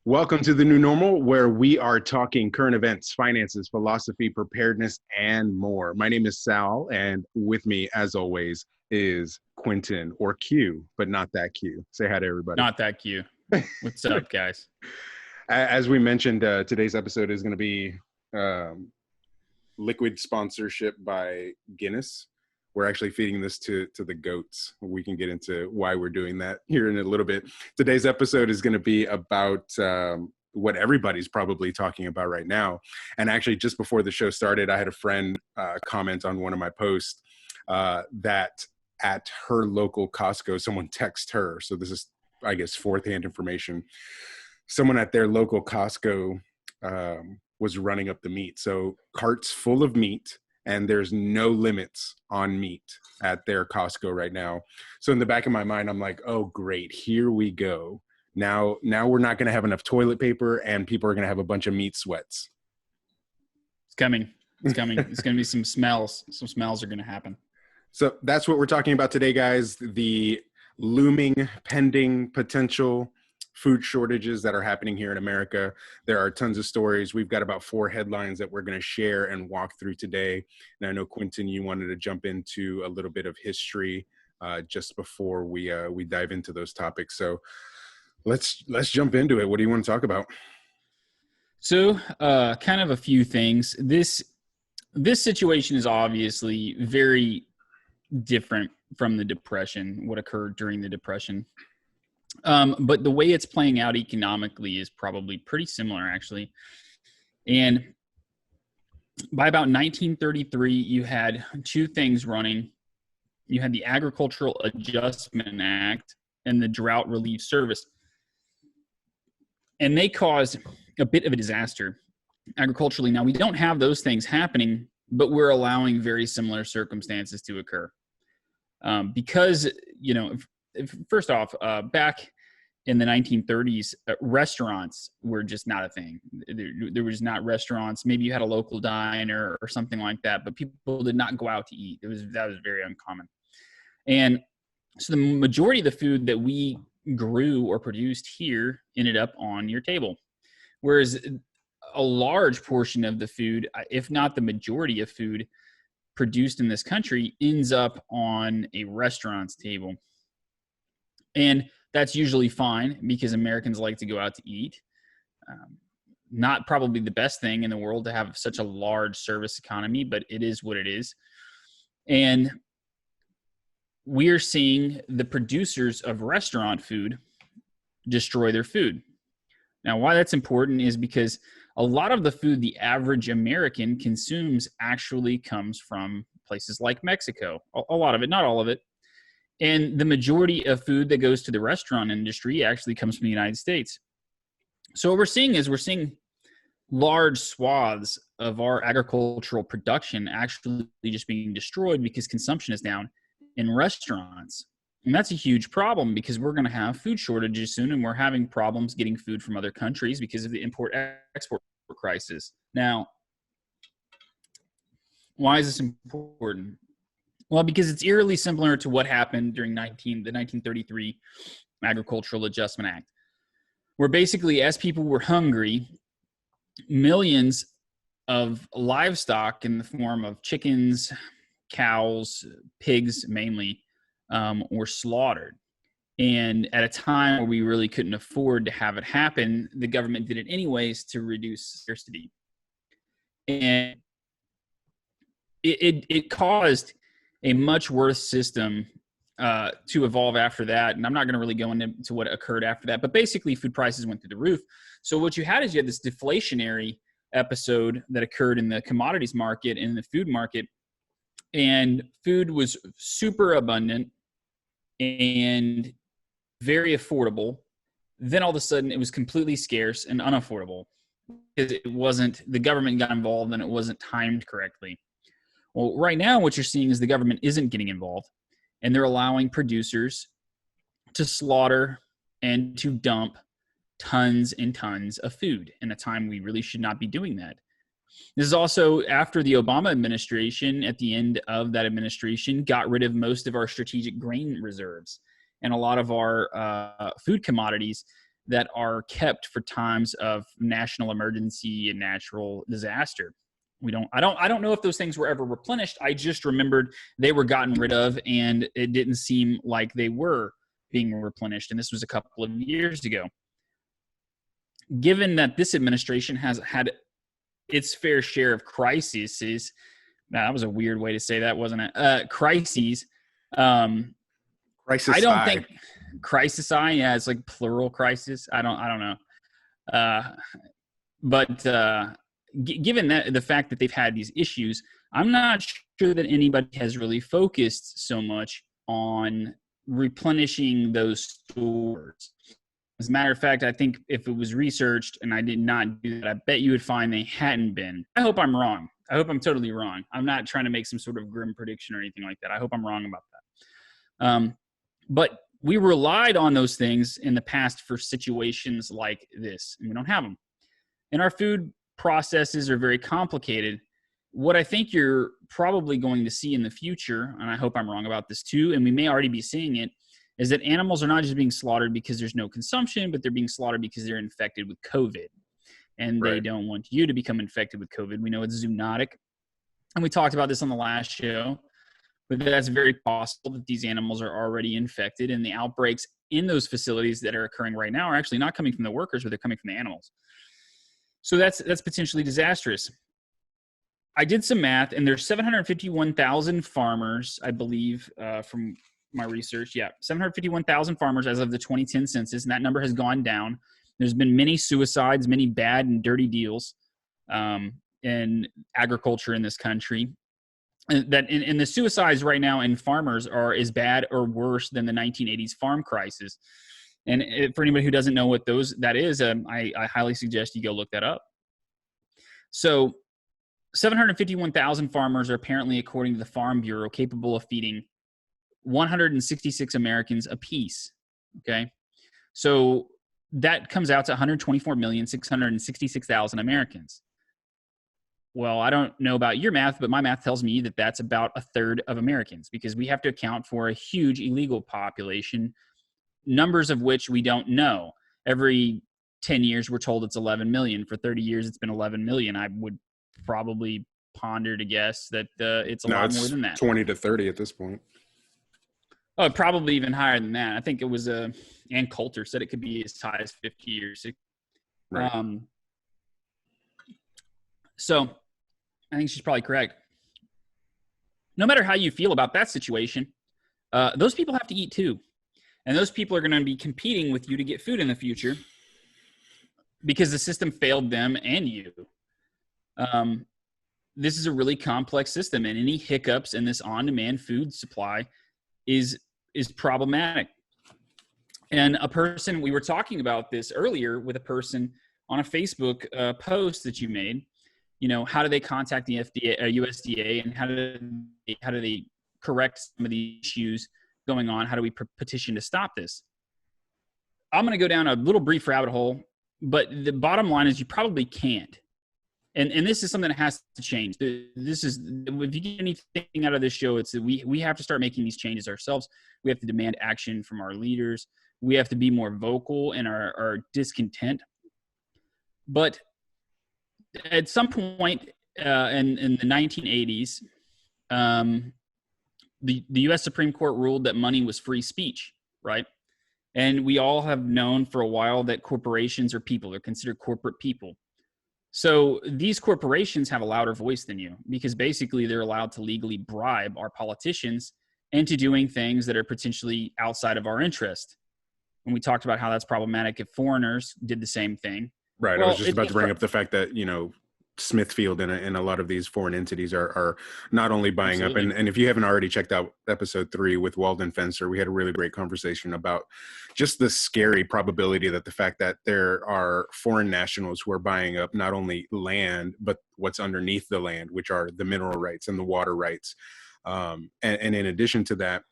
Welcome to the new normal, where we are talking current events, finances, philosophy, preparedness, and more. My name is Sal, and with me, as always, is Quinton, or Q, but not that Q. Say hi to everybody. Not that cute. What's up, guys? As we mentioned, today's episode is going to be liquid sponsorship by Guinness. We're actually feeding this to the goats. We can get into why we're doing that here in a little bit. Today's episode is going to be about what everybody's probably talking about right now. And actually, just before the show started, I had a friend comment on one of my posts that at her local Costco, someone texted her. So this is, I guess, fourth-hand information. Someone at their local Costco was running up the meat. So carts full of meat, and there's no limits on meat at their Costco right now. So in the back of my mind, I'm like, oh, great, here we go. Now we're not going to have enough toilet paper, and people are going to have a bunch of meat sweats. It's coming. It's coming. It's going to be some smells. Some smells are going to happen. So that's what we're talking about today, guys. The looming, pending, potential food shortages that are happening here in America. There are tons of stories. We've got about 4 headlines that we're going to share and walk through today. And I know, Quinton, you wanted to jump into a little bit of history just before we dive into those topics. So let's jump into it. What do you want to talk about? So kind of a few things. This situation is obviously very different from the Depression, what occurred during the Depression. But the way it's playing out economically is probably pretty similar, actually. And by about 1933, you had 2 things running. You had the Agricultural Adjustment Act and the Drought Relief Service. And they caused a bit of a disaster agriculturally. Now, we don't have those things happening, but we're allowing very similar circumstances to occur. Because, first off, back in the 1930s, restaurants were just not a thing. There was not restaurants. Maybe you had a local diner or something like that, but people did not go out to eat. That was very uncommon. And so the majority of the food that we grew or produced here ended up on your table. Whereas a large portion of the food, if not the majority of food produced in this country, ends up on a restaurant's table. And that's usually fine because Americans like to go out to eat. Not probably the best thing in the world to have such a large service economy, but it is what it is. And we're seeing the producers of restaurant food destroy their food. Now, why that's important is because a lot of the food the average American consumes actually comes from places like Mexico. A lot of it, not all of it. And the majority of food that goes to the restaurant industry actually comes from the United States. So what we're seeing large swaths of our agricultural production actually just being destroyed because consumption is down in restaurants. And that's a huge problem because we're going to have food shortages soon, and we're having problems getting food from other countries because of the import-export crisis. Now, why is this important? Well, because it's eerily similar to what happened during the 1933 Agricultural Adjustment Act, where basically, as people were hungry, millions of livestock in the form of chickens, cows, pigs mainly, were slaughtered. And at a time where we really couldn't afford to have it happen, the government did it anyways to reduce scarcity. And it caused a much worse system to evolve after that. And I'm not going to really go into what occurred after that, but basically food prices went through the roof. So what you had is you had this deflationary episode that occurred in the commodities market and the food market, and food was super abundant and very affordable. Then all of a sudden it was completely scarce and unaffordable because the government got involved and it wasn't timed correctly. Well, right now what you're seeing is the government isn't getting involved, and they're allowing producers to slaughter and to dump tons and tons of food in a time we really should not be doing that. This is also after the Obama administration, at the end of that administration, got rid of most of our strategic grain reserves and a lot of our food commodities that are kept for times of national emergency and natural disaster. I don't know if those things were ever replenished. I just remembered they were gotten rid of, and it didn't seem like they were being replenished. And this was a couple of years ago. Given that this administration has had its fair share of crises, that was a weird way to say that, wasn't it? Crises. Crisis. I don't think crisis. Yeah, it's like plural crisis. I don't know. But given that the fact that they've had these issues, I'm not sure that anybody has really focused so much on replenishing those stores. As a matter of fact, I think if it was researched and I did not do that, I bet you would find they hadn't been. I hope I'm wrong. I hope I'm totally wrong. I'm not trying to make some sort of grim prediction or anything like that. I hope I'm wrong about that. But we relied on those things in the past for situations like this, and we don't have them. And our food processes are very complicated. What I think you're probably going to see in the future, and I hope I'm wrong about this too, and we may already be seeing it, is that animals are not just being slaughtered because there's no consumption, but they're being slaughtered because they're infected with COVID. And They don't want you to become infected with COVID. We know it's zoonotic. And we talked about this on the last show, but that's very possible that these animals are already infected, and the outbreaks in those facilities that are occurring right now are actually not coming from the workers, but they're coming from the animals. So that's potentially disastrous. I did some math, and there's 751,000 farmers, I believe, from my research. Yeah, 751,000 farmers as of the 2010 census, and that number has gone down. There's been many suicides, many bad and dirty deals in agriculture in this country. That in the suicides right now in farmers are as bad or worse than the 1980s farm crisis. And for anybody who doesn't know what that is, I highly suggest you go look that up. So 751,000 farmers are apparently, according to the Farm Bureau, capable of feeding 166 Americans apiece. Okay. So that comes out to 124,666,000 Americans. Well, I don't know about your math, but my math tells me that that's about a third of Americans, because we have to account for a huge illegal population, numbers of which we don't know. Every 10 years, we're told it's 11 million. For 30 years, it's been 11 million. I would probably ponder to guess that it's a lot more than that. 20 to 30 at this point. Oh, probably even higher than that. I think it was Ann Coulter said it could be as high as 50 or 60. Right. So I think she's probably correct. No matter how you feel about that situation, those people have to eat too. And those people are going to be competing with you to get food in the future because the system failed them and you. This is a really complex system, and any hiccups in this on-demand food supply is problematic. And we were talking about this earlier with a person on a Facebook post that you made. You know, how do they contact the USDA, and how do they correct some of the issues going on? How do we petition to stop this? I'm going to go down a little brief rabbit hole, but the bottom line is you probably can't. And this is something that has to change. This is, if you get anything out of this show, it's that we have to start making these changes ourselves. We have to demand action from our leaders. We have to be more vocal in our discontent. But at some point in the 1980s, the U.S. Supreme Court ruled that money was free speech, right? And we all have known for a while that corporations are people. They're considered corporate people. So these corporations have a louder voice than you, because basically they're allowed to legally bribe our politicians into doing things that are potentially outside of our interest. And we talked about how that's problematic if foreigners did the same thing. Right. Well, I was just about to bring up the fact that, Smithfield and a lot of these foreign entities are not only buying Absolutely. Up. And if you haven't already checked out episode 3 with Walden Fencer, we had a really great conversation about just the scary probability that the fact that there are foreign nationals who are buying up not only land, but what's underneath the land, which are the mineral rights and the water rights. And in addition to that,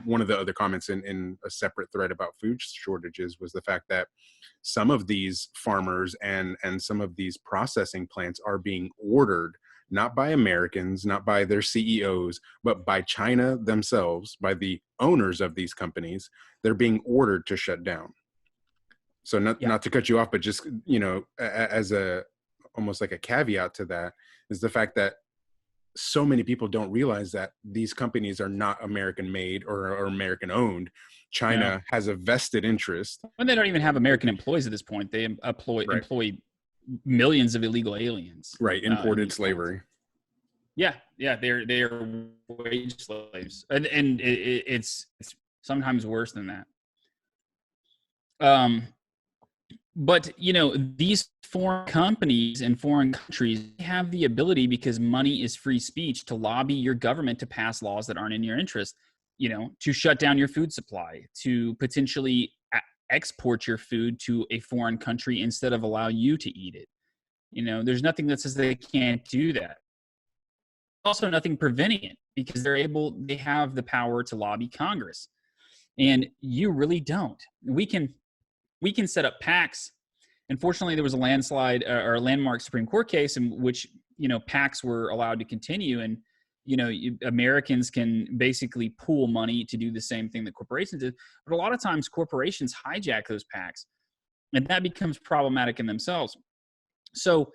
one of the other comments in a separate thread about food shortages was the fact that some of these farmers and some of these processing plants are being ordered not by Americans, not by their CEOs, but by China themselves, by the owners of these companies. They're being ordered to shut down. So not to cut you off, but just, as almost like a caveat to that is the fact that so many people don't realize that these companies are not American made or American owned. China has a vested interest. And they don't even have American employees at this point. They employ millions of illegal aliens. Right. Imported slavery. Yeah. They are wage slaves. And it's sometimes worse than that. But, these foreign companies and foreign countries have the ability, because money is free speech, to lobby your government to pass laws that aren't in your interest, to shut down your food supply, to potentially export your food to a foreign country instead of allow you to eat it. There's nothing that says they can't do that. Also nothing preventing it, because they have the power to lobby Congress. And you really don't. We can set up PACs. Unfortunately, there was a landmark Supreme Court case in which, PACs were allowed to continue. And, Americans can basically pool money to do the same thing that corporations do. But a lot of times corporations hijack those PACs, and that becomes problematic in themselves. So,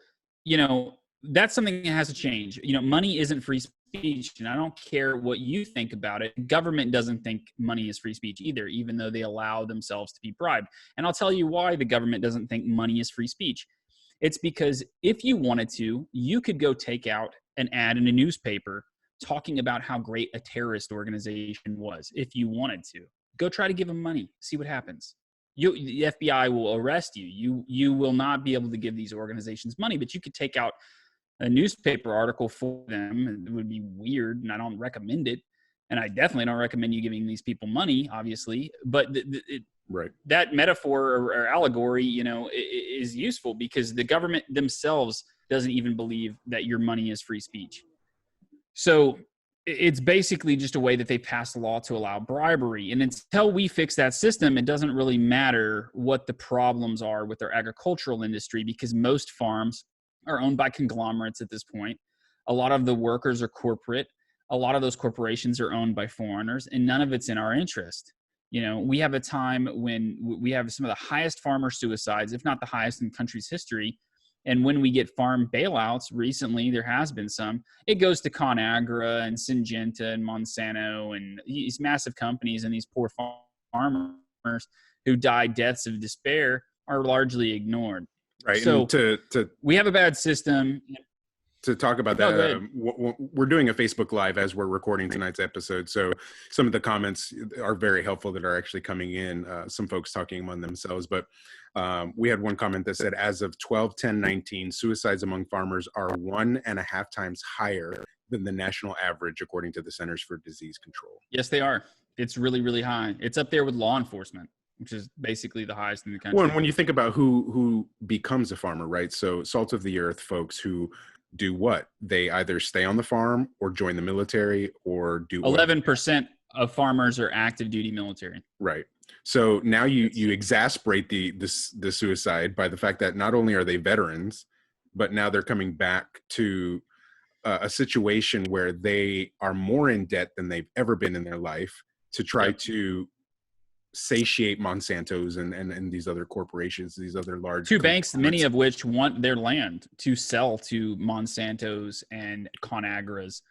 that's something that has to change. Money isn't free speech, and I don't care what you think about it. Government doesn't think money is free speech either, even though they allow themselves to be bribed. And I'll tell you why the government doesn't think money is free speech. It's because if you wanted to, you could go take out an ad in a newspaper talking about how great a terrorist organization was. If you wanted to, go try to give them money, see what happens. The FBI will arrest you. You will not be able to give these organizations money, but you could take out a newspaper article for them. It would be weird, and I don't recommend it. And I definitely don't recommend you giving these people money, obviously. But that metaphor or allegory, is useful, because the government themselves doesn't even believe that your money is free speech. So it's basically just a way that they pass a law to allow bribery. And until we fix that system, it doesn't really matter what the problems are with our agricultural industry, because most farms are owned by conglomerates at this point. A lot of the workers are corporate. A lot of those corporations are owned by foreigners, and none of it's in our interest. We have a time when we have some of the highest farmer suicides, if not the highest in the country's history. And when we get farm bailouts, recently there has been some, it goes to ConAgra and Syngenta and Monsanto and these massive companies, and these poor farmers who die deaths of despair are largely ignored. Right. So and we have a bad system. To talk about that, we're doing a Facebook Live as we're recording tonight's episode. So some of the comments are very helpful that are actually coming in, some folks talking among themselves. But we had one comment that said, as of 12/10/19, suicides among farmers are 1.5 times higher than the national average, according to the Centers for Disease Control. Yes, they are. It's really, really high. It's up there with law enforcement, which is basically the highest in the country. Well, and when you think about who becomes a farmer, right? So salt of the earth folks who do what? They either stay on the farm or join the military or do 11% of farmers are active duty military. Right. So now you exasperate the suicide by the fact that not only are they veterans, but now they're coming back to a situation where they are more in debt than they've ever been in their life to try to satiate Monsanto's and these other corporations, these other large two banks, many of which want their land to sell to Monsanto's and ConAgra's.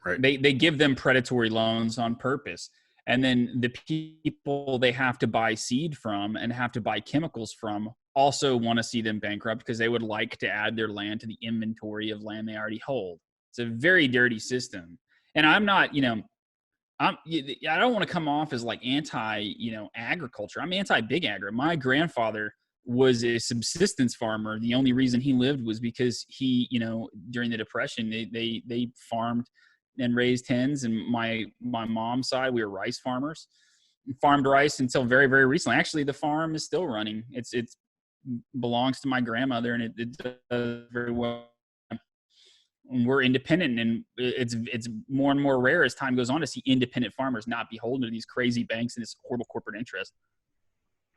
Right. They give them predatory loans on purpose, and then the people they have to buy seed from and have to buy chemicals from also want to see them bankrupt, because they would like to add their land to the inventory of land they already hold. It's a very dirty system. And I'm not, I don't want to come off as like anti, agriculture. I'm anti big agri. My grandfather was a subsistence farmer. The only reason he lived was because he, during the Depression, they farmed and raised hens. And my mom's side, we were rice farmers, farmed rice until very, very recently. Actually, the farm is still running. It belongs to my grandmother, and it does very well. We're independent, and it's more and more rare as time goes on to see independent farmers not beholden to these crazy banks and this horrible corporate interest.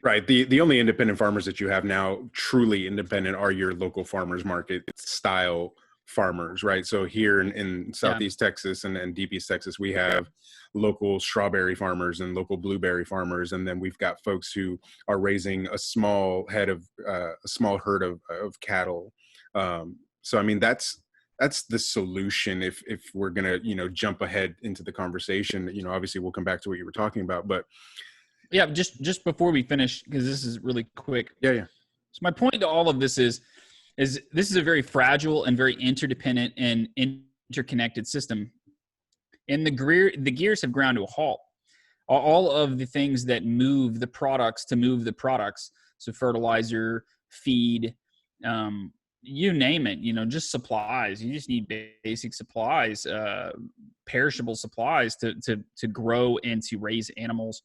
Right. The only independent farmers that you have now truly independent are your local farmers market style farmers, right? So here in Southeast Texas and Deep East Texas, we have local strawberry farmers and local blueberry farmers, and then we've got folks who are raising a small herd of cattle. So I mean, that's the solution. If we're gonna jump ahead into the conversation, obviously we'll come back to what you were talking about, but yeah, just before we finish, because this is really quick. Yeah. So my point to all of this is this is a very fragile and very interdependent and interconnected system. And the gears have ground to a halt. All of the things that move the products so fertilizer, feed, you name it, just supplies. You just need basic supplies, perishable supplies to grow and to raise animals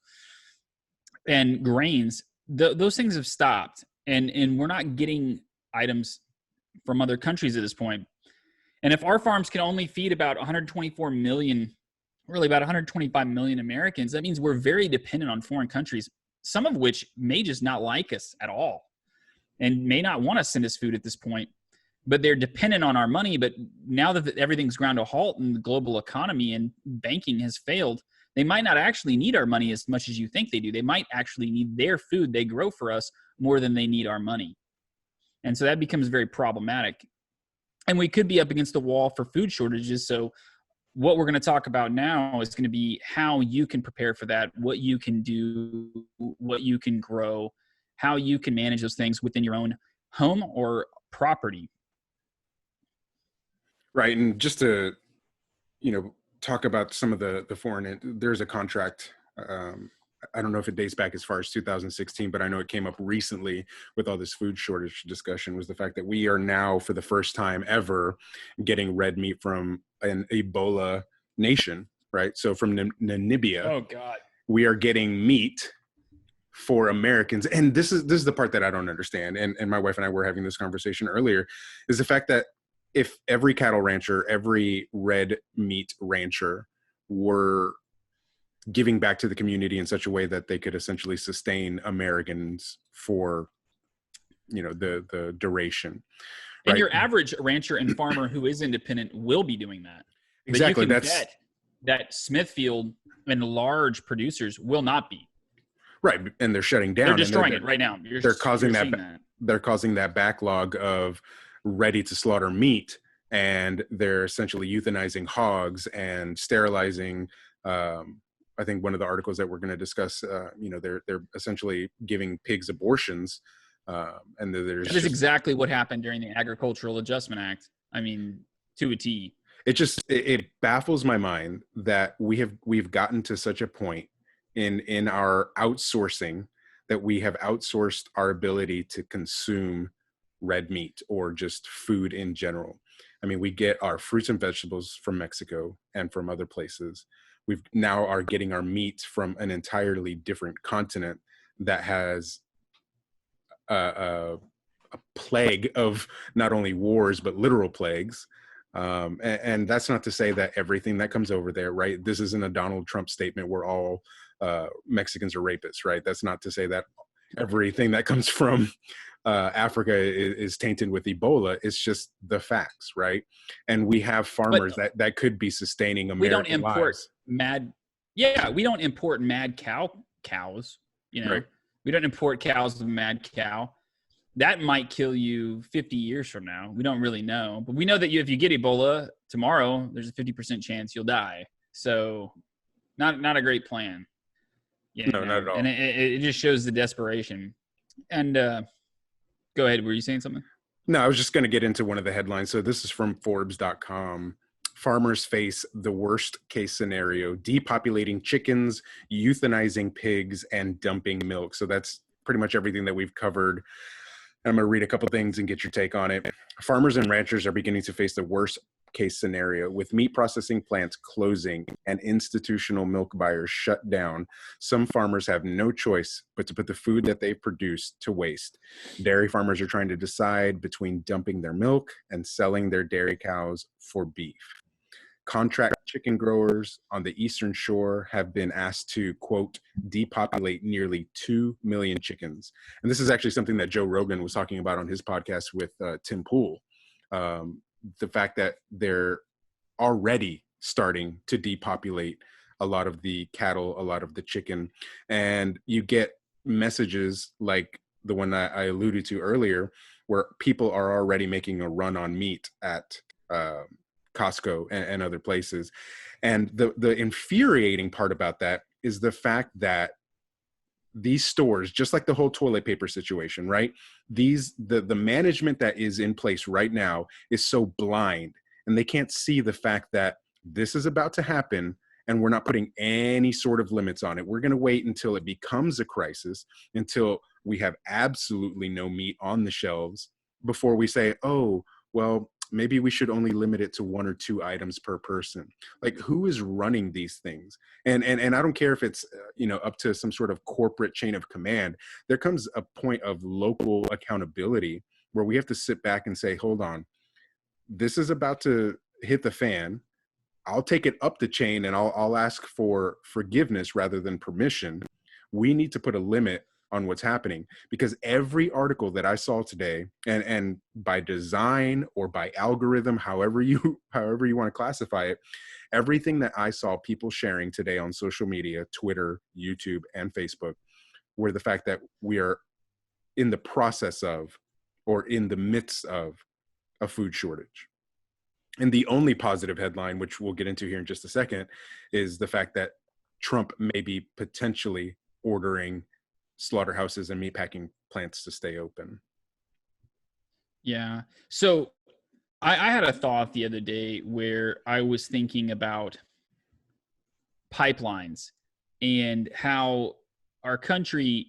and grains. Those things have stopped. And we're not getting items from other countries at this point. And if our farms can only feed about 124 million, really about 125 million Americans, that means we're very dependent on foreign countries, some of which may just not like us at all and may not want to send us food at this point, but they're dependent on our money. But now that everything's ground to a halt and the global economy and banking has failed, they might not actually need our money as much as you think they do. They might actually need their food they grow for us more than they need our money. And so that becomes very problematic. And we could be up against the wall for food shortages. So what we're going to talk about now is going to be how you can prepare for that, what you can do, what you can grow, how you can manage those things within your own home or property. Right. And just to, talk about some of the foreign, there's a contract. I don't know if it dates back as far as 2016, but I know it came up recently with all this food shortage discussion, was the fact that we are now, for the first time ever, getting red meat from an Ebola nation, right? So from Namibia, oh God, we are getting meat for Americans. And this is the part that I don't understand. And my wife and I were having this conversation earlier, is the fact that if every cattle rancher, every red meat rancher were giving back to the community in such a way that they could essentially sustain Americans for, the duration. And right? your average rancher and farmer who is independent will be doing that. Exactly. But you can bet that Smithfield and large producers will not be. Right. And they're shutting down. They're destroying it right now. They're causing that backlog of ready to slaughter meat, and they're essentially euthanizing hogs and sterilizing. I think one of the articles that we're going to discuss, they're essentially giving pigs abortions. And there's that is exactly what happened during the Agricultural Adjustment Act. I mean, to a T. It baffles my mind that we've gotten to such a point in our outsourcing that we have outsourced our ability to consume red meat or just food in general. I mean, we get our fruits and vegetables from Mexico and from other places. We've now are getting our meat from an entirely different continent that has a plague of not only wars, but literal plagues. And that's not to say that everything that comes over there, right? This isn't a Donald Trump statement where all Mexicans are rapists, right? That's not to say that everything that comes from Africa is tainted with Ebola. It's just the facts, right? And we have farmers that could be sustaining American lives. We don't import we don't import mad cows, Right. We don't import cows with mad cow. That might kill you 50 years from now. We don't really know. But we know that if you get Ebola tomorrow, there's a 50% chance you'll die. So not a great plan. No, not at all. And it just shows the desperation. And go ahead. Were you saying something? No, I was just going to get into one of the headlines. So this is from Forbes.com. Farmers face the worst case scenario: depopulating chickens, euthanizing pigs, and dumping milk. So that's pretty much everything that we've covered. I'm going to read a couple things and get your take on it. Farmers and ranchers are beginning to face the worst case scenario, with meat processing plants closing and institutional milk buyers shut down. Some farmers have no choice but to put the food that they've produced to waste. Dairy farmers are trying to decide between dumping their milk and selling their dairy cows for beef. Contract chicken growers on the Eastern Shore have been asked to, quote, depopulate nearly 2 million chickens. And this is actually something that Joe Rogan was talking about on his podcast with Tim Pool. the fact that they're already starting to depopulate a lot of the cattle, a lot of the chicken, and you get messages like the one I alluded to earlier, where people are already making a run on meat at Costco and other places. And the infuriating part about that is the fact that these stores, just like the whole toilet paper situation, right? The management that is in place right now is so blind, and they can't see the fact that this is about to happen, and we're not putting any sort of limits on it. We're going to wait until it becomes a crisis, until we have absolutely no meat on the shelves before we say, oh, well, maybe we should only limit it to 1 or 2 items per person. Like, who is running these things? And I don't care if it's up to some sort of corporate chain of command. There comes a point of local accountability where we have to sit back and say, hold on, this is about to hit the fan. I'll take it up the chain and I'll ask for forgiveness rather than permission. We need to put a limit on what's happening, because every article that I saw today, and by design or by algorithm, however you want to classify it, everything that I saw people sharing today on social media, Twitter, YouTube, and Facebook, were the fact that we are in the process of, or in the midst of, a food shortage. And the only positive headline, which we'll get into here in just a second, is the fact that Trump may be potentially ordering slaughterhouses and meatpacking plants to stay open. Yeah. So I had a thought the other day where I was thinking about pipelines and how our country,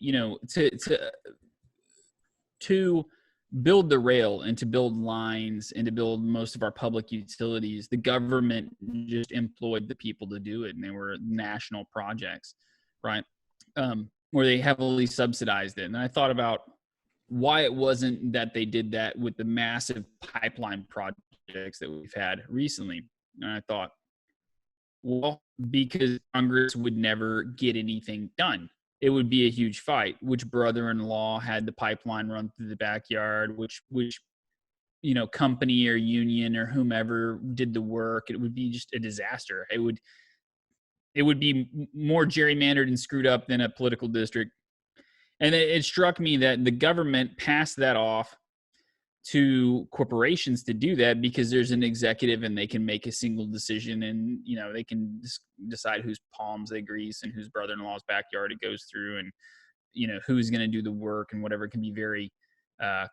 to build the rail and to build lines and to build most of our public utilities, the government just employed the people to do it, and they were national projects, right? Where they heavily subsidized it. And I thought about why it wasn't that they did that with the massive pipeline projects that we've had recently. And I thought, well, because Congress would never get anything done. It would be a huge fight. Which brother-in-law had the pipeline run through the backyard? Which company or union or whomever did the work? It would be just a disaster. It would be more gerrymandered and screwed up than a political district. And it struck me that the government passed that off to corporations to do that because there's an executive and they can make a single decision, and they can decide whose palms they grease and whose brother-in-law's backyard it goes through, and who's going to do the work, and whatever can be very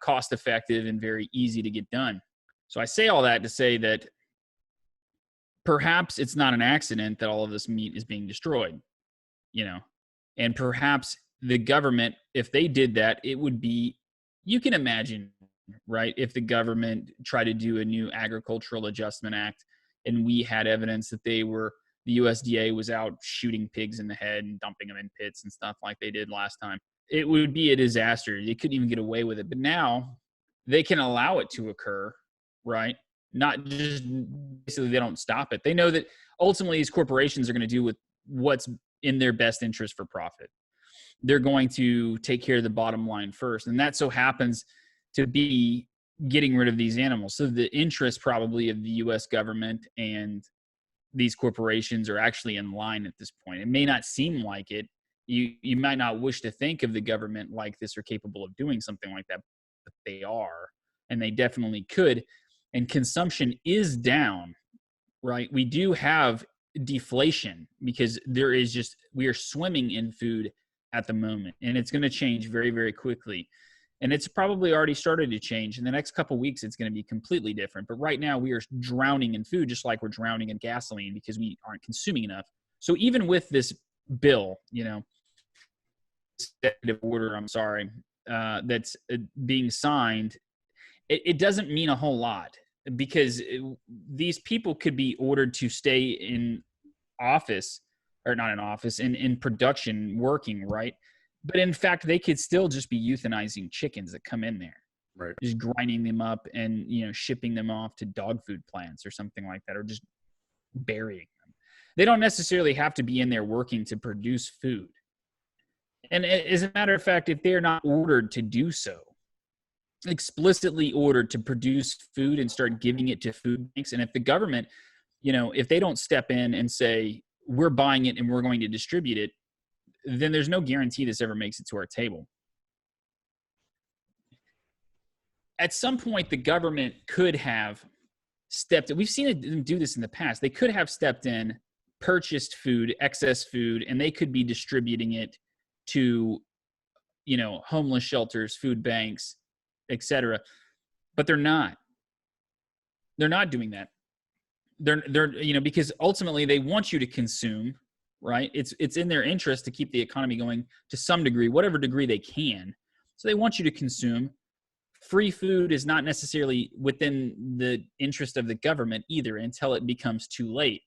cost effective and very easy to get done. So I say all that to say that perhaps it's not an accident that all of this meat is being destroyed, and perhaps the government, if they did that, it would be, you can imagine, right? If the government tried to do a new agricultural adjustment act and we had evidence that the USDA was out shooting pigs in the head and dumping them in pits and stuff like they did last time, it would be a disaster. They couldn't even get away with it. But now they can allow it to occur, right? Not just basically they don't stop it. They know that ultimately these corporations are going to do with what's in their best interest for profit. They're going to take care of the bottom line first. And that so happens to be getting rid of these animals. So the interest probably of the U.S. government and these corporations are actually in line at this point. It may not seem like it. You might not wish to think of the government like this or capable of doing something like that, but they are, and they definitely could. And consumption is down, right? We do have deflation because we are swimming in food at the moment, and it's going to change very, very quickly. And it's probably already started to change. In the next couple of weeks, it's going to be completely different. But right now, we are drowning in food, just like we're drowning in gasoline because we aren't consuming enough. So even with this bill, executive order, that's being signed, it doesn't mean a whole lot because these people could be ordered to stay in office, or not in office, in production working, right? But in fact, they could still just be euthanizing chickens that come in there, right? Just grinding them up and shipping them off to dog food plants or something like that, or just burying them. They don't necessarily have to be in there working to produce food. And as a matter of fact, if they're not ordered to do so, explicitly ordered to produce food and start giving it to food banks. And if the government, if they don't step in and say, we're buying it and we're going to distribute it, then there's no guarantee this ever makes it to our table. At some point, the government could have stepped in. We've seen them do this in the past. They could have stepped in, purchased food, excess food, and they could be distributing it to, homeless shelters, food banks, etc. But they're not. They're not doing that. They're because ultimately they want you to consume, right? It's in their interest to keep the economy going to some degree, whatever degree they can. So they want you to consume. Free food is not necessarily within the interest of the government either until it becomes too late.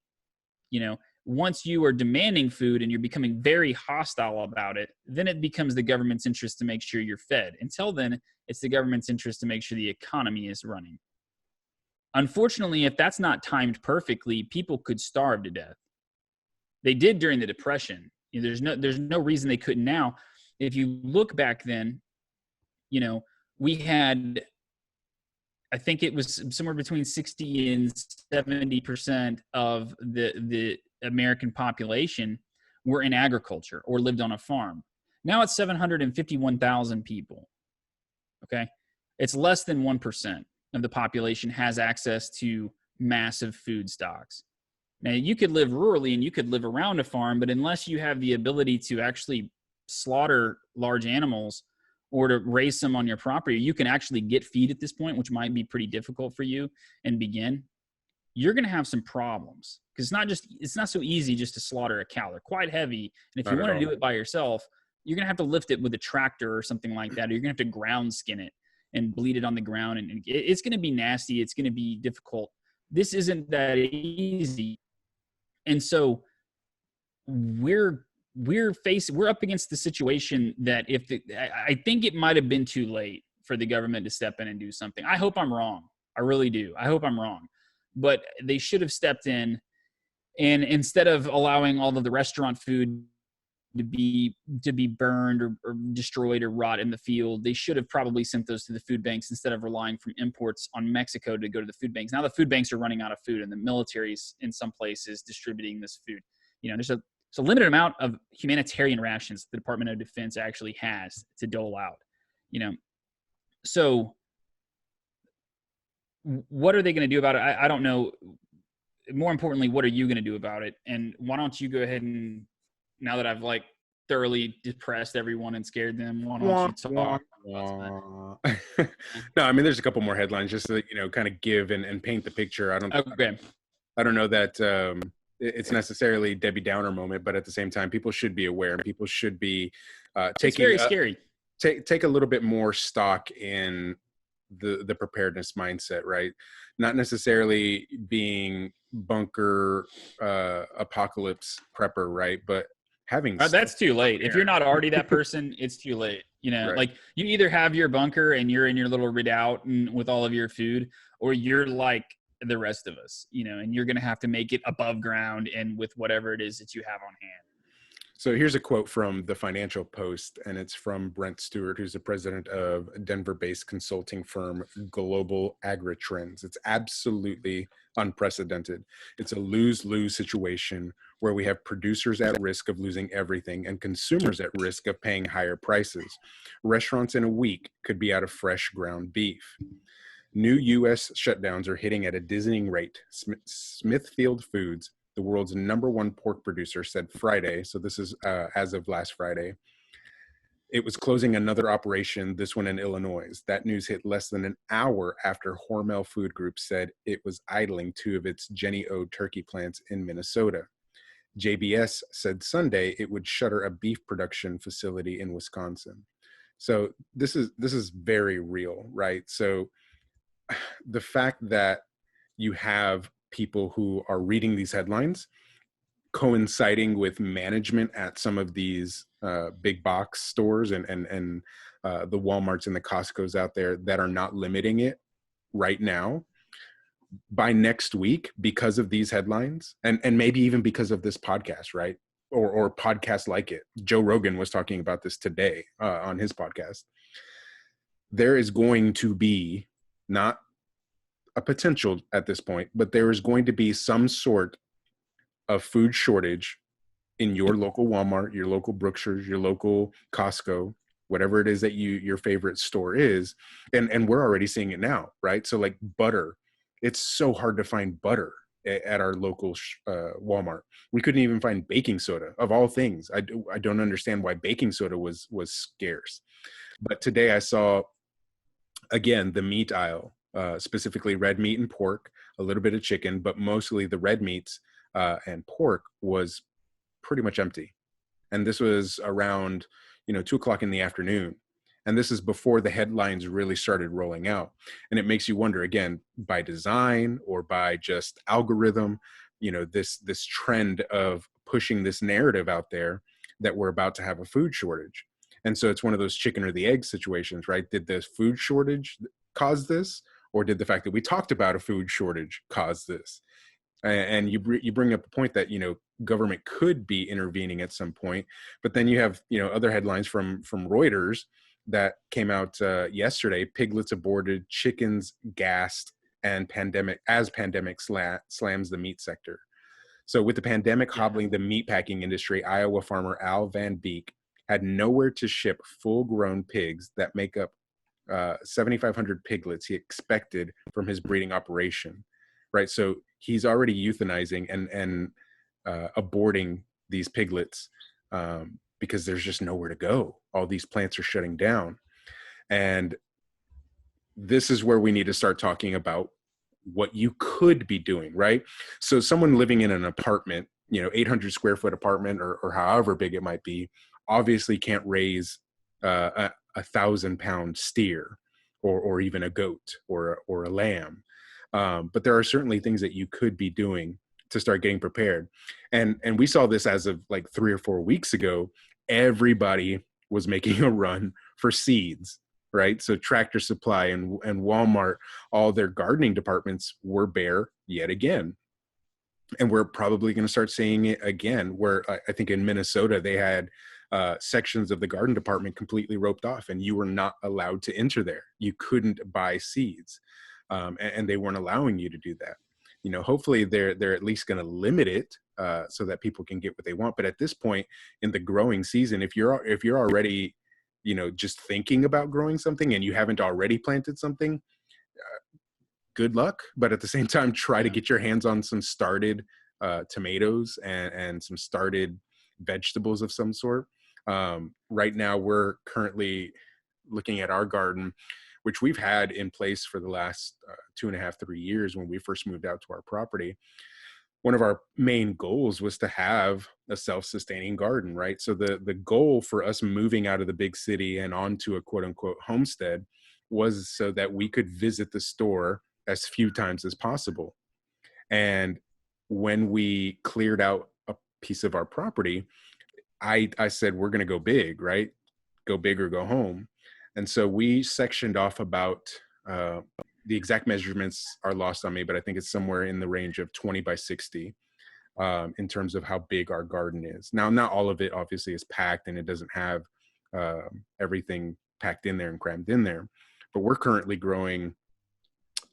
Once you are demanding food and you're becoming very hostile about it, then it becomes the government's interest to make sure you're fed. Until then, it's the government's interest to make sure the economy is running. Unfortunately, if that's not timed perfectly, people could starve to death. They did during the Depression. There's no reason they couldn't now. If you look back then, we had, I think it was somewhere between 60 and 70% of the American population were in agriculture or lived on a farm. Now it's 751,000 people. Okay. It's less than 1% of the population has access to massive food stocks. Now you could live rurally and you could live around a farm, but unless you have the ability to actually slaughter large animals or to raise some on your property, you can actually get feed at this point, which might be pretty difficult for you and begin. You're going to have some problems because it's not so easy just to slaughter a cow. They're quite heavy. And if you want to do it by yourself, you're going to have to lift it with a tractor or something like that. Or you're going to have to ground skin it and bleed it on the ground. And it's going to be nasty. It's going to be difficult. This isn't that easy. And so we're up against the situation that I think it might have been too late for the government to step in and do something. I hope I'm wrong. I really do. I hope I'm wrong. But they should have stepped in, and instead of allowing all of the restaurant food to be burned or destroyed or rot in the field, they should have probably sent those to the food banks instead of relying from imports on Mexico to go to the food banks. Now the food banks are running out of food, and the military's in some places distributing this food. There's a limited amount of humanitarian rations the Department of Defense actually has to dole out. So what are they going to do about it? I don't know. More importantly, what are you going to do about it? And why don't you go ahead and, now that I've thoroughly depressed everyone and scared them, why don't you talk? No, I mean, there's a couple more headlines just to, kind of give and paint the picture. I don't know that it's necessarily Debbie Downer moment, but at the same time, people should be aware and people should be taking it's very scary. Take a little bit more stock in the preparedness mindset, right? Not necessarily being bunker apocalypse prepper, right? But having that's too late. If you're not already that person, it's too late. Right. You either have your bunker and you're in your little redoubt and with all of your food, or you're like the rest of us, and you're going to have to make it above ground and with whatever it is that you have on hand. So here's a quote from the Financial Post, and it's from Brent Stewart, who's the president of Denver-based consulting firm Global Agri-Trends. It's absolutely unprecedented. It's a lose-lose situation where we have producers at risk of losing everything and consumers at risk of paying higher prices. Restaurants in a week could be out of fresh ground beef. New U.S. shutdowns are hitting at a dizzying rate. Smithfield Foods, the world's #1 pork producer, said Friday, so this is as of last Friday, it was closing another operation, this one in Illinois. That news hit less than an hour after Hormel Food Group said it was idling 2 of its Jenny O turkey plants in Minnesota. JBS said Sunday it would shutter a beef production facility in Wisconsin. So this is very real, right? So the fact that you have people who are reading these headlines coinciding with management at some of these big box stores and the Walmarts and the Costcos out there that are not limiting it right now, by next week, because of these headlines and maybe even because of this podcast, right? Or podcasts like it. Joe Rogan was talking about this today on his podcast. there is going to be, not a potential at this point, but there is going to be some sort of food shortage in your local Walmart, your local Brookshire's, your local Costco, whatever it is that your favorite store is. And we're already seeing it now, right? So like butter, it's so hard to find butter at our local Walmart. We couldn't even find baking soda, of all things. I don't understand why baking soda was scarce. But today I saw, again, the meat aisle, specifically red meat and pork, a little bit of chicken, but mostly the red meats and pork was pretty much empty. And this was around, 2:00 in the afternoon. And this is before the headlines really started rolling out. And it makes you wonder, again, by design or by just algorithm, this trend of pushing this narrative out there that we're about to have a food shortage. And so it's one of those chicken or the egg situations, right? Did the food shortage cause this? Or did the fact that we talked about a food shortage cause this? And you bring up a point that, government could be intervening at some point, but then you have, other headlines from Reuters that came out yesterday: piglets aborted, chickens gassed, and pandemic slams the meat sector. So with the pandemic hobbling the meatpacking industry, Iowa farmer Al Van Beek had nowhere to ship full-grown pigs that make up 7,500 piglets he expected from his breeding operation, right? So he's already euthanizing and aborting these piglets because there's just nowhere to go. All these plants are shutting down. And this is where we need to start talking about what you could be doing, right? So someone living in an apartment, 800 square foot apartment or however big it might be, obviously can't raise a 1,000-pound steer or even a goat or a lamb. But there are certainly things that you could be doing to start getting prepared. And we saw this as of like 3 or 4 weeks ago. Everybody was making a run for seeds, right? So Tractor Supply and Walmart, all their gardening departments were bare yet again. And we're probably going to start seeing it again, where I think in Minnesota, they had sections of the garden department completely roped off and you were not allowed to enter there. You couldn't buy seeds. And they weren't allowing you to do that. Hopefully they're at least going to limit it so that people can get what they want. But at this point in the growing season, if you're already, just thinking about growing something and you haven't already planted something, good luck. But at the same time, try to get your hands on some started tomatoes and some started vegetables of some sort. Right now, we're currently looking at our garden, which we've had in place for the last 2.5, 3 years when we first moved out to our property. One of our main goals was to have a self-sustaining garden, right? So the goal for us moving out of the big city and onto a quote unquote homestead was so that we could visit the store as few times as possible. And when we cleared out a piece of our property, I said, we're going to go big, right? Go big or go home. And so we sectioned off about, the exact measurements are lost on me, but I think it's somewhere in the range of 20 by 60 in terms of how big our garden is. Now, not all of it obviously is packed and it doesn't have everything packed in there and crammed in there, but we're currently growing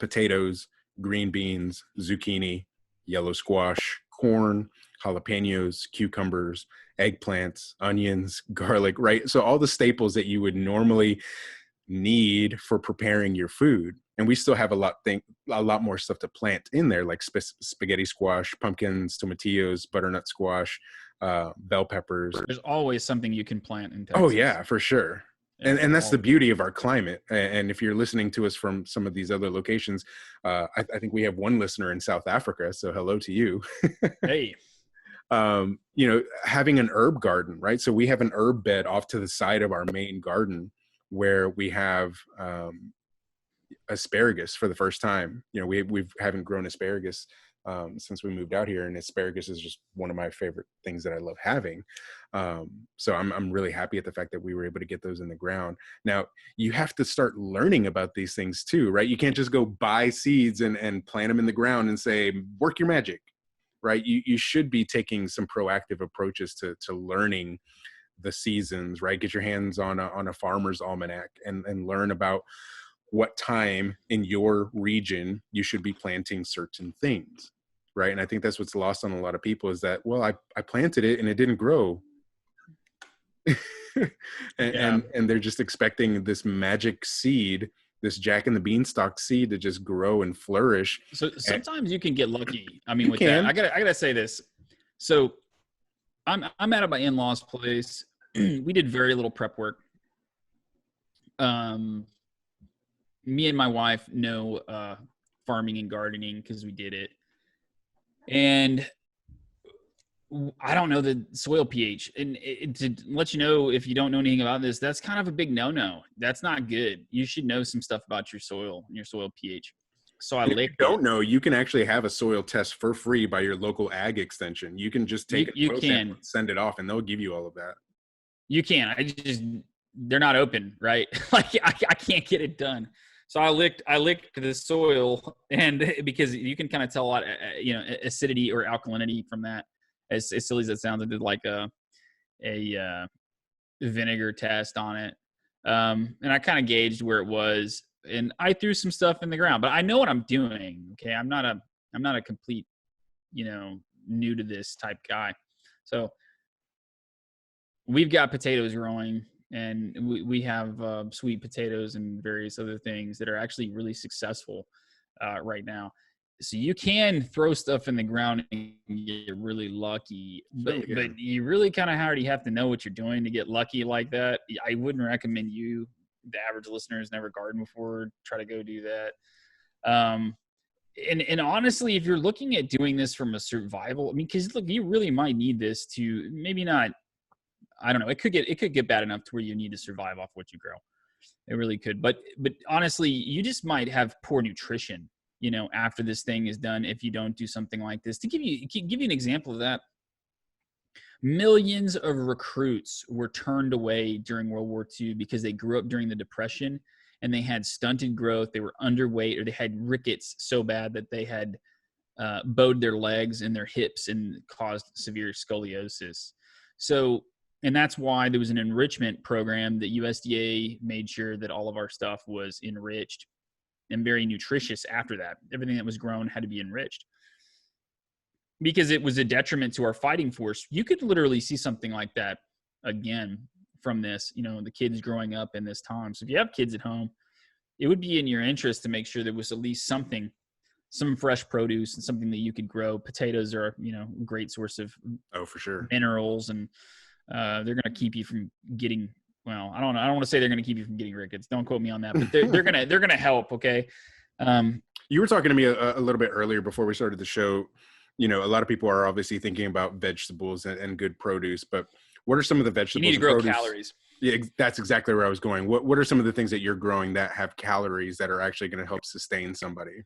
potatoes, green beans, zucchini, yellow squash, corn, jalapeños, cucumbers, eggplants, onions, garlic, right? So all the staples that you would normally need for preparing your food. And we still have a lot more stuff to plant in there, like spaghetti squash, pumpkins, tomatillos, butternut squash, bell peppers. There's always something you can plant in Texas. Oh yeah, for sure. Yeah, and that's the beauty of our climate. And if you're listening to us from some of these other locations, I think we have one listener in South Africa. So hello to you. Hey. Having an herb garden, right? So we have an herb bed off to the side of our main garden where we have asparagus for the first time. We haven't grown asparagus since we moved out here, and asparagus is just one of my favorite things that I love having. So I'm really happy at the fact that we were able to get those in the ground. Now you have to start learning about these things too, right? You can't just go buy seeds and plant them in the ground and say, work your magic, right? You should be taking some proactive approaches to learning the seasons, right? Get your hands on a farmer's almanac and learn about what time in your region you should be planting certain things, right? And I think that's what's lost on a lot of people is that, well, I planted it and it didn't grow. and they're just expecting this magic seed, this Jack and the Beanstalk seed, to just grow and flourish. So sometimes you can get lucky. I mean, You with can. that, I gotta say this. So I'm at my in-laws' place. We did very little prep work. Me and my wife know farming and gardening because we did it, and I don't know the soil pH. And to let you know, if you don't know anything about this, that's kind of a big no-no. That's not good. You should know some stuff about your soil and your soil pH. So I licked. Don't know, you can actually have a soil test for free by your local ag extension. You can just take you can send it off, and they'll give you all of that. You can. They're not open, right? Like I can't get it done. So I licked the soil, and because you can kind of tell a lot, acidity or alkalinity from that. As silly as it sounds, I did like a vinegar test on it, and I kind of gauged where it was, and I threw some stuff in the ground. But I know what I'm doing. Okay, I'm not a complete, new to this type guy. So we've got potatoes growing, and we have sweet potatoes and various other things that are actually really successful right now. So you can throw stuff in the ground and get really lucky, but you really kind of already have to know what you're doing to get lucky like that. I wouldn't recommend you, the average listener who's never gardened before, try to go do that. And honestly, if you're looking at doing this from a survival, I mean, because look, you really might need this to maybe not. I don't know. It could get bad enough to where you need to survive off what you grow. It really could. But honestly, you just might have poor nutrition, after this thing is done if you don't do something like this. To give you an example of that, millions of recruits were turned away during World War II because they grew up during the Depression and they had stunted growth, they were underweight, or they had rickets so bad that they had bowed their legs and their hips and caused severe scoliosis. So, and that's why there was an enrichment program that USDA made sure that all of our stuff was enriched and very nutritious after that. Everything that was grown had to be enriched because it was a detriment to our fighting force. You could literally see something like that again from this, the kids growing up in this time. So if you have kids at home, it would be in your interest to make sure there was at least some fresh produce and something that you could grow. Potatoes are, a great source of for sure minerals, and they're going to keep you from getting, well, I don't know. I don't want to say they're going to keep you from getting rickets. Don't quote me on that, but they're going to help. Okay. You were talking to me a little bit earlier before we started the show. A lot of people are obviously thinking about vegetables and good produce, but what are some of the vegetables? You need to grow calories. Yeah, that's exactly where I was going. What are some of the things that you're growing that have calories that are actually going to help sustain somebody?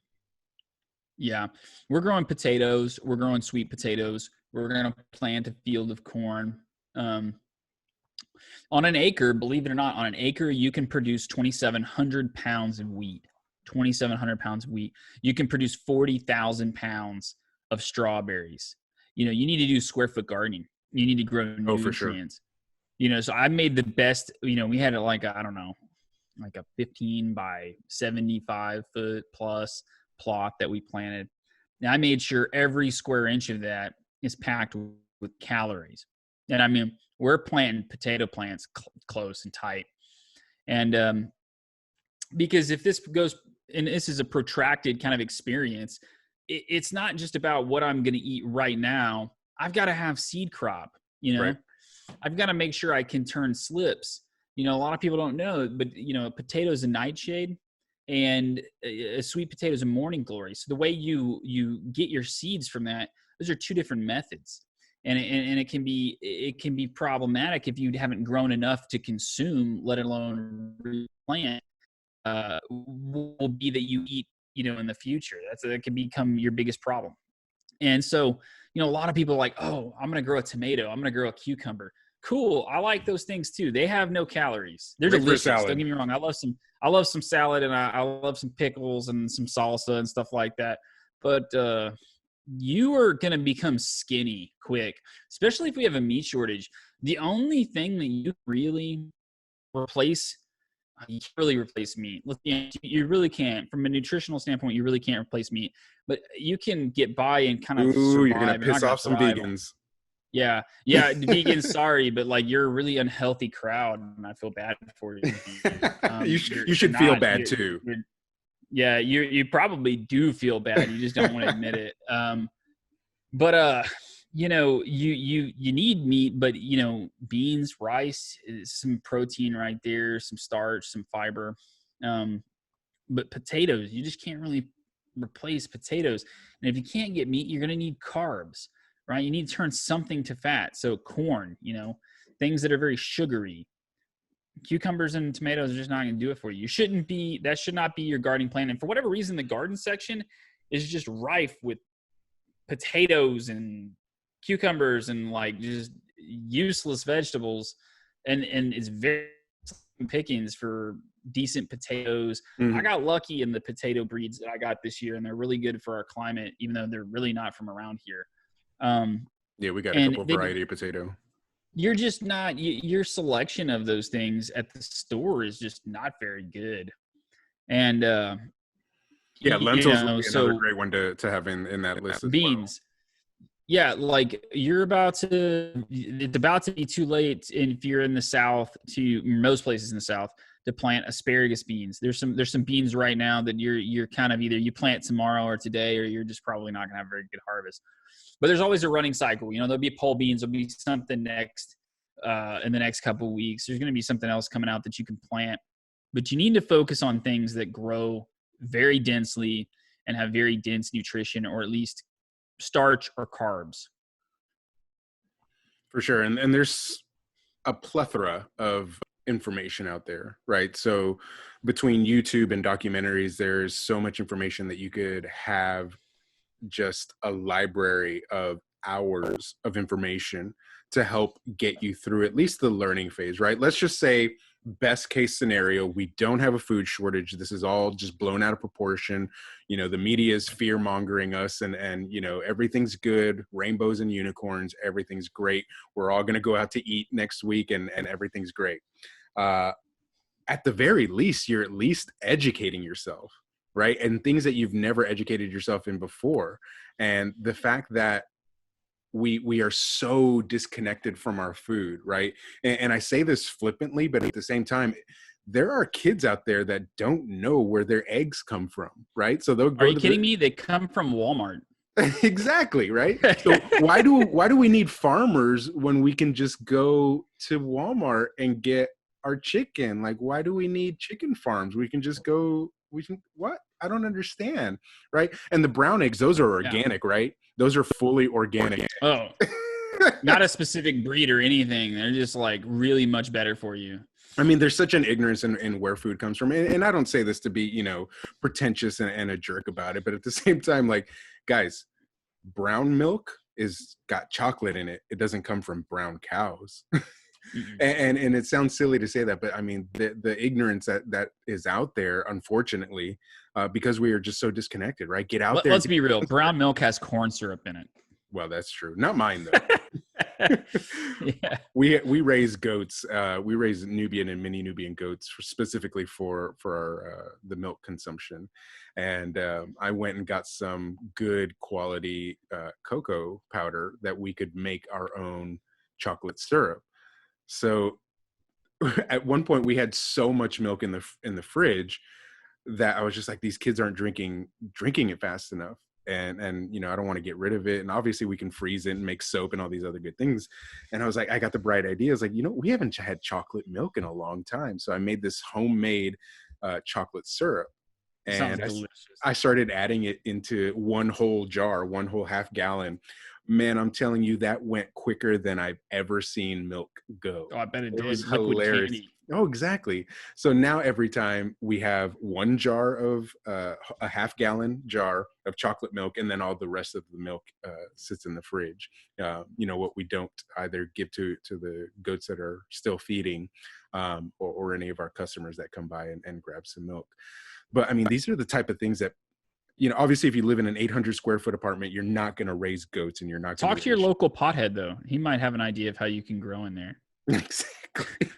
Yeah. We're growing potatoes. We're growing sweet potatoes. We're going to plant a field of corn. On an acre, believe it or not, on an acre, you can produce 2,700 pounds of wheat. 2,700 pounds of wheat. You can produce 40,000 pounds of strawberries. You need to do square foot gardening. You need to grow nutrients. For sure. So I made the best, we had like a 15 by 75 foot plus plot that we planted. Now I made sure every square inch of that is packed with calories. And I mean, we're planting potato plants close and tight. And because if this goes, and this is a protracted kind of experience, it's not just about what I'm going to eat right now. I've got to have seed crop, Right. I've got to make sure I can turn slips. A lot of people don't know, but a potato is a nightshade and a sweet potato is a morning glory. So the way you get your seeds from that, those are two different methods. And it can be problematic if you haven't grown enough to consume, let alone replant. Will be that you eat, in the future. That can become your biggest problem. And so, a lot of people are like, oh, I'm going to grow a tomato. I'm going to grow a cucumber. Cool. I like those things too. They have no calories. They're delicious. Don't get me wrong. I love some salad, and I love some pickles and some salsa and stuff like that. But you are going to become skinny quick, especially if we have a meat shortage. The only thing that you really replace, you can't really replace meat. Let's be honest, you really can't. From a nutritional standpoint, you really can't replace meat. But you can get by and kind of Ooh, you're gonna survive. You're not piss going to off some thrive. vegans. Yeah, yeah, vegans, sorry, but like you're a really unhealthy crowd, and I feel bad for you. You should feel bad too. Yeah, you probably do feel bad. You just don't want to admit it. But you know, you need meat, but you know, beans, rice, is some protein right there, some starch, some fiber. But potatoes, you just can't really replace potatoes. And if you can't get meat, you're going to need carbs, right? You need to turn something to fat. So corn, you know, things that are very sugary. Cucumbers and tomatoes are just not going to do it for you. That should not be your gardening plan. And for whatever reason, the garden section is just rife with potatoes and cucumbers and like just useless vegetables. And it's very pickings for decent potatoes. I got lucky in the potato breeds that I got this year, and they're really good for our climate, even though they're really not from around here. Yeah, we got a couple variety of potato. You're just not, your selection of those things at the store is just not very good. And yeah, lentils would be another great one to have in that list as beans. Well. Yeah, like it's about to be too late if you're in the South, to most places in the South, to plant asparagus beans. There's some beans right now that you're kind of either you plant tomorrow or today, or you're just probably not gonna have a very good harvest. But there's always a running cycle. You know, there'll be pole beans, there'll be something next in the next couple of weeks. There's gonna be something else coming out that you can plant. But you need to focus on things that grow very densely and have very dense nutrition, or at least starch or carbs. For sure. And there's a plethora of information out there, right? So between YouTube and documentaries, there's so much information that you could have just a library of hours of information to help get you through at least the learning phase, right? Let's just say best case scenario, we don't have a food shortage. This is all just blown out of proportion. You know, the media is fear mongering us and, you know, everything's good, rainbows and unicorns, everything's great. We're all going to go out to eat next week and everything's great. At the very least, you're at least educating yourself, right? And things that you've never educated yourself in before. And the fact that we are so disconnected from our food, right? And I say this flippantly, but at the same time, there are kids out there that don't know where their eggs come from, right? So they'll go. Are you kidding me? They come from Walmart. Exactly, right? So why do we need farmers when we can just go to Walmart and get our chicken? Like, why do we need chicken farms? We can just go. What? I don't understand, right? And the brown eggs, those are organic, right? Those are fully organic. Oh, not a specific breed or anything. They're just like really much better for you. I mean, there's such an ignorance in where food comes from. And I don't say this to be, you know, pretentious and a jerk about it. But at the same time, like, guys, brown milk got chocolate in it. It doesn't come from brown cows. And it sounds silly to say that, but I mean, the ignorance that is out there, unfortunately, because we are just so disconnected, right? Get out there. Let's be real. Brown milk has corn syrup in it. Well, that's true. Not mine, though. Yeah. We raise goats. We raise Nubian and mini Nubian goats specifically for our, the milk consumption. And I went and got some good quality cocoa powder that we could make our own chocolate syrup. So at one point we had so much milk in the fridge that I was just like, these kids aren't drinking it fast enough. And, you know, I don't want to get rid of it. And obviously we can freeze it and make soap and all these other good things. And I was like, I got the bright idea. I was like, you know, we haven't had chocolate milk in a long time. So I made this homemade chocolate syrup. And I started adding it into one whole jar, one whole half gallon. Man, I'm telling you, that went quicker than I've ever seen milk go. Oh, I bet it did. It was hilarious. Oh, exactly. So now every time we have one jar of a half gallon jar of chocolate milk, and then all the rest of the milk sits in the fridge. You know, what we don't either give to the goats that are still feeding or any of our customers that come by and grab some milk. But I mean, these are the type of things that obviously if you live in an 800 square foot apartment, you're not going to raise goats, and you're not going Talk to your local pothead though. He might have an idea of how you can grow in there. Exactly.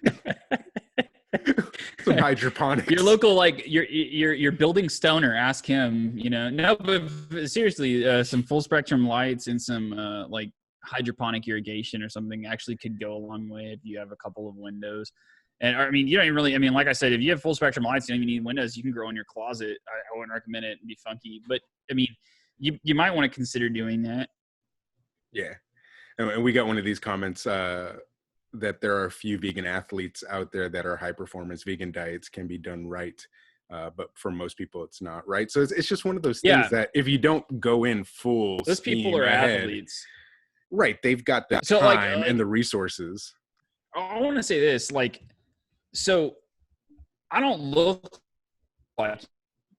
Some hydroponics. Your local, like your building stoner, ask him, no, but seriously, some full spectrum lights and some like hydroponic irrigation or something actually could go a long way if you have a couple of windows. And I mean, you don't even really, I mean, like I said, if you have full spectrum lights, you don't even need windows. You can grow in your closet. I wouldn't recommend it and be funky, but I mean, you might want to consider doing that. Yeah. And we got one of these comments, that there are a few vegan athletes out there that are high performance. Vegan diets can be done right. But for most people, it's not right. So it's just one of those things that if you don't go in full, those people are athletes, right? They've got the time and the resources. I want to say this, so I don't look like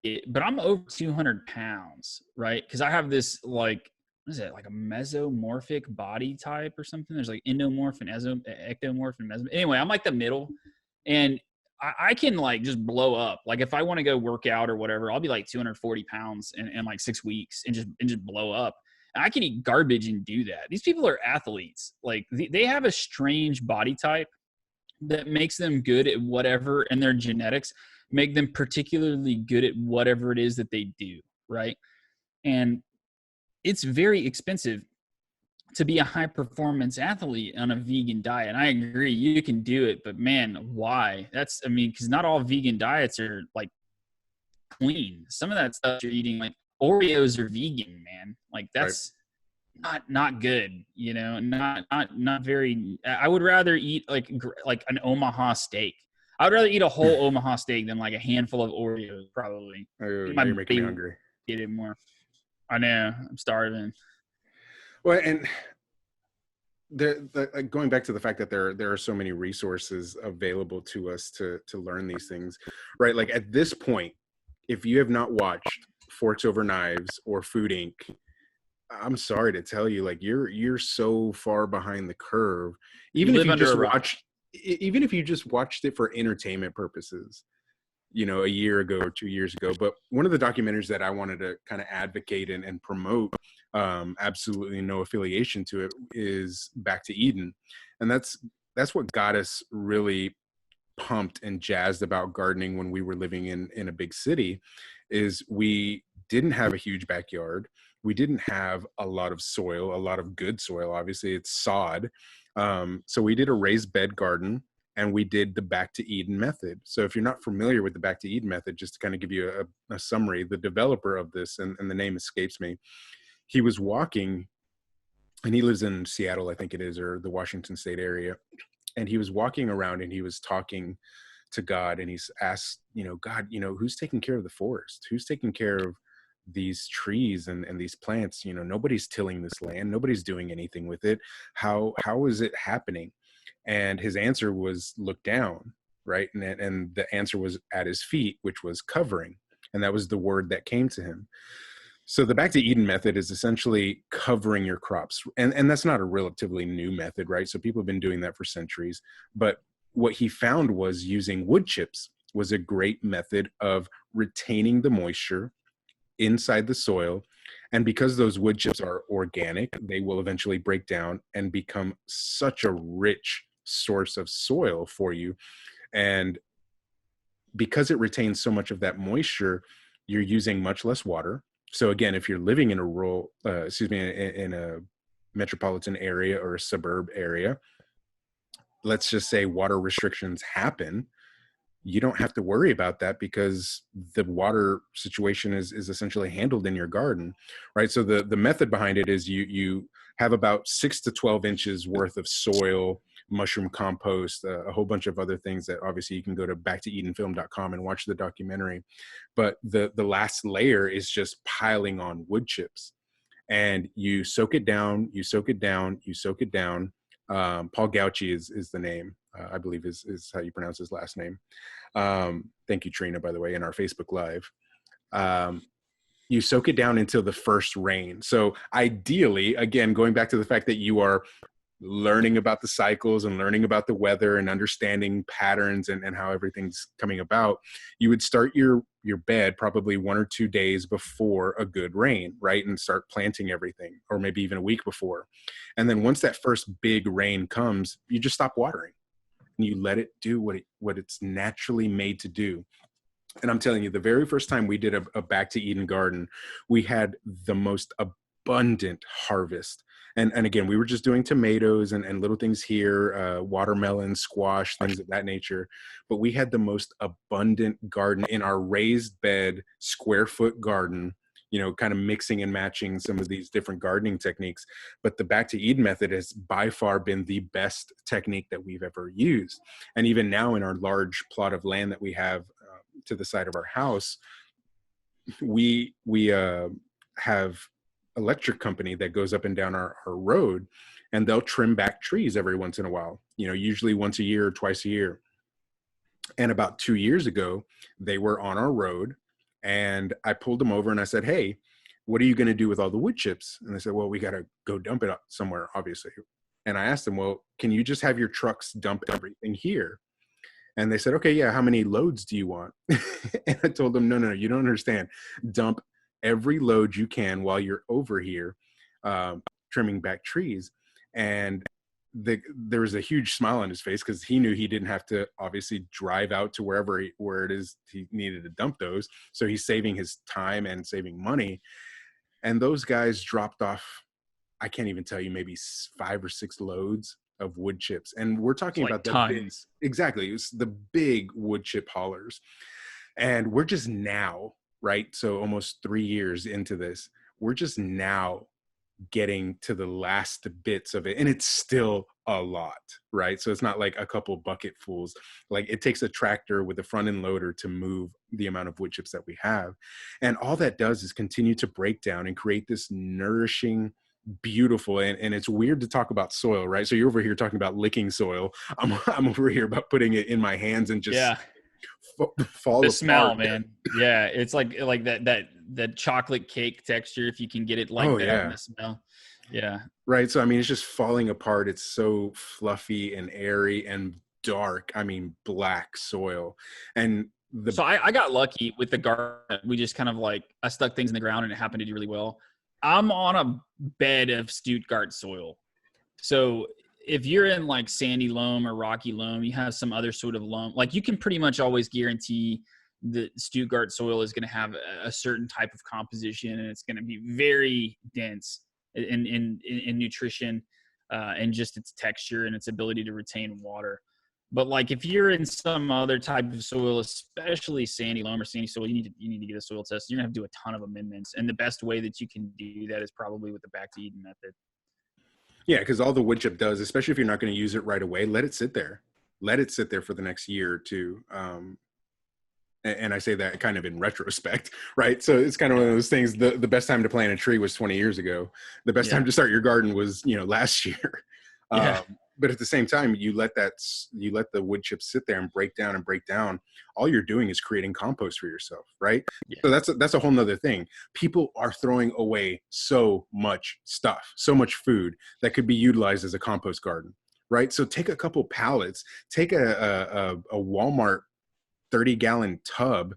it, but I'm over 200 pounds, right? Because I have this what is it, like a mesomorphic body type or something? There's like endomorph and ectomorph and mesomorph. Anyway, I'm like the middle, and I can just blow up. Like if I want to go work out or whatever, I'll be like 240 pounds in like 6 weeks and just blow up. And I can eat garbage and do that. These people are athletes. Like they have a strange body type that makes them good at whatever, and their genetics make them particularly good at whatever it is that they do, right? And it's very expensive to be a high performance athlete on a vegan diet. And I agree, you can do it, but man, why? Because not all vegan diets are like clean. Some of that stuff you're eating, like Oreos are vegan, man. Like that's not good, not very. I would rather eat like an Omaha steak. I would rather eat a whole Omaha steak than like a handful of Oreos, probably. You're making me hungry. Get it more. I know, I'm starving. Well, and going back to the fact that there are so many resources available to us to learn these things, right? Like at this point, if you have not watched Forks Over Knives or Food Inc., I'm sorry to tell you, like you're so far behind the curve. Even if you just watched it for entertainment purposes, a year ago or 2 years ago. But one of the documentaries that I wanted to kind of advocate and promote, absolutely no affiliation to it, is Back to Eden. And that's what got us really pumped and jazzed about gardening when we were living in a big city, is we didn't have a huge backyard. We didn't have a lot of soil, a lot of good soil. Obviously, it's sod. So we did a raised bed garden, and we did the Back to Eden method. So if you're not familiar with the Back to Eden method, just to kind of give you a summary, the developer of this, and the name escapes me, he was walking, and he lives in Seattle, I think it is, or the Washington State area. And he was walking around and he was talking to God, and he's asked, God, who's taking care of the forest? Who's taking care of these trees and these plants? Nobody's tilling this land. Nobody's doing anything with it. How is it happening? And his answer was, look down, right? And the answer was at his feet, which was covering. And that was the word that came to him. So the Back to Eden method is essentially covering your crops. And that's not a relatively new method, right? So people have been doing that for centuries. But what he found was using wood chips was a great method of retaining the moisture inside the soil. And because those wood chips are organic, they will eventually break down and become such a rich source of soil for you. And because it retains so much of that moisture, you're using much less water. So again, if you're living in in a metropolitan area or a suburb area, let's just say water restrictions happen, you don't have to worry about that because the water situation is essentially handled in your garden, right? So the method behind it is you have about 6 to 12 inches worth of soil, mushroom compost, a whole bunch of other things that obviously you can go to backtoedenfilm.com and watch the documentary. But the last layer is just piling on wood chips, and you soak it down, you soak it down, you soak it down. Paul Gauci is the name, I believe is how you pronounce his last name. Thank you, Trina, by the way, in our Facebook Live. You soak it down until the first rain. So ideally, again, going back to the fact that you are learning about the cycles and learning about the weather and understanding patterns and how everything's coming about, you would start your your bed probably 1 or 2 days before a good rain, right? And start planting everything, or maybe even a week before. And then once that first big rain comes, you just stop watering and you let it do what it's naturally made to do. And I'm telling you, the very first time we did a Back to Eden garden, we had the most abundant harvest. And again, we were just doing tomatoes and little things here, watermelon, squash, things of that nature. But we had the most abundant garden in our raised bed, square foot garden, kind of mixing and matching some of these different gardening techniques. But the Back to Eden method has by far been the best technique that we've ever used. And even now in our large plot of land that we have to the side of our house, we have electric company that goes up and down our road, and they'll trim back trees every once in a while, usually once a year or twice a year. And about 2 years ago, they were on our road, and I pulled them over and I said, "Hey, what are you going to do with all the wood chips?" And they said, "Well, we got to go dump it somewhere, obviously." And I asked them, "Well, can you just have your trucks dump everything here?" And they said, "Okay, yeah, how many loads do you want?" And I told them, no, you don't understand. Dump every load you can while you're over here trimming back trees. And there was a huge smile on his face because he knew he didn't have to obviously drive out to where it is he needed to dump those. So he's saving his time and saving money. And those guys dropped off, I can't even tell you, maybe 5 or 6 loads of wood chips. And we're talking about tons. Exactly. It's the big wood chip haulers. And we're just now, right? So almost 3 years into this, we're just now getting to the last bits of it. And it's still a lot, right? So it's not like a couple bucketfuls. Like, it takes a tractor with a front end loader to move the amount of wood chips that we have. And all that does is continue to break down and create this nourishing, beautiful, and it's weird to talk about soil, right? So you're over here talking about licking soil. I'm over here about putting it in my hands and just fall the apart. smell, man. Yeah, it's like that chocolate cake texture, if you can get it like that. Yeah. And the smell. Yeah, right. So I mean, it's just falling apart. It's so fluffy and airy and dark. I mean, black soil. And so I got lucky with the garden. We just kind of I stuck things in the ground and it happened to do really well. I'm on a bed of Stuttgart soil. So if you're in sandy loam or rocky loam, you have some other sort of loam, you can pretty much always guarantee that Stuttgart soil is going to have a certain type of composition, and it's going to be very dense in nutrition and just its texture and its ability to retain water. But if you're in some other type of soil, especially sandy loam or sandy soil, you need to get a soil test. You're gonna have to do a ton of amendments, and the best way that you can do that is probably with the Back to Eden method. Yeah, because all the wood chip does, especially if you're not going to use it right away, let it sit there. Let it sit there for the next year or two. And I say that kind of in retrospect, right? So it's kind of one of those things. The best time to plant a tree was 20 years ago. The best time to start your garden was last year. But at the same time, you let the wood chips sit there and break down. All you're doing is creating compost for yourself, right? Yeah. So that's a whole nother thing. People are throwing away so much stuff, so much food that could be utilized as a compost garden, right? So take a couple pallets, take a Walmart 30-gallon tub,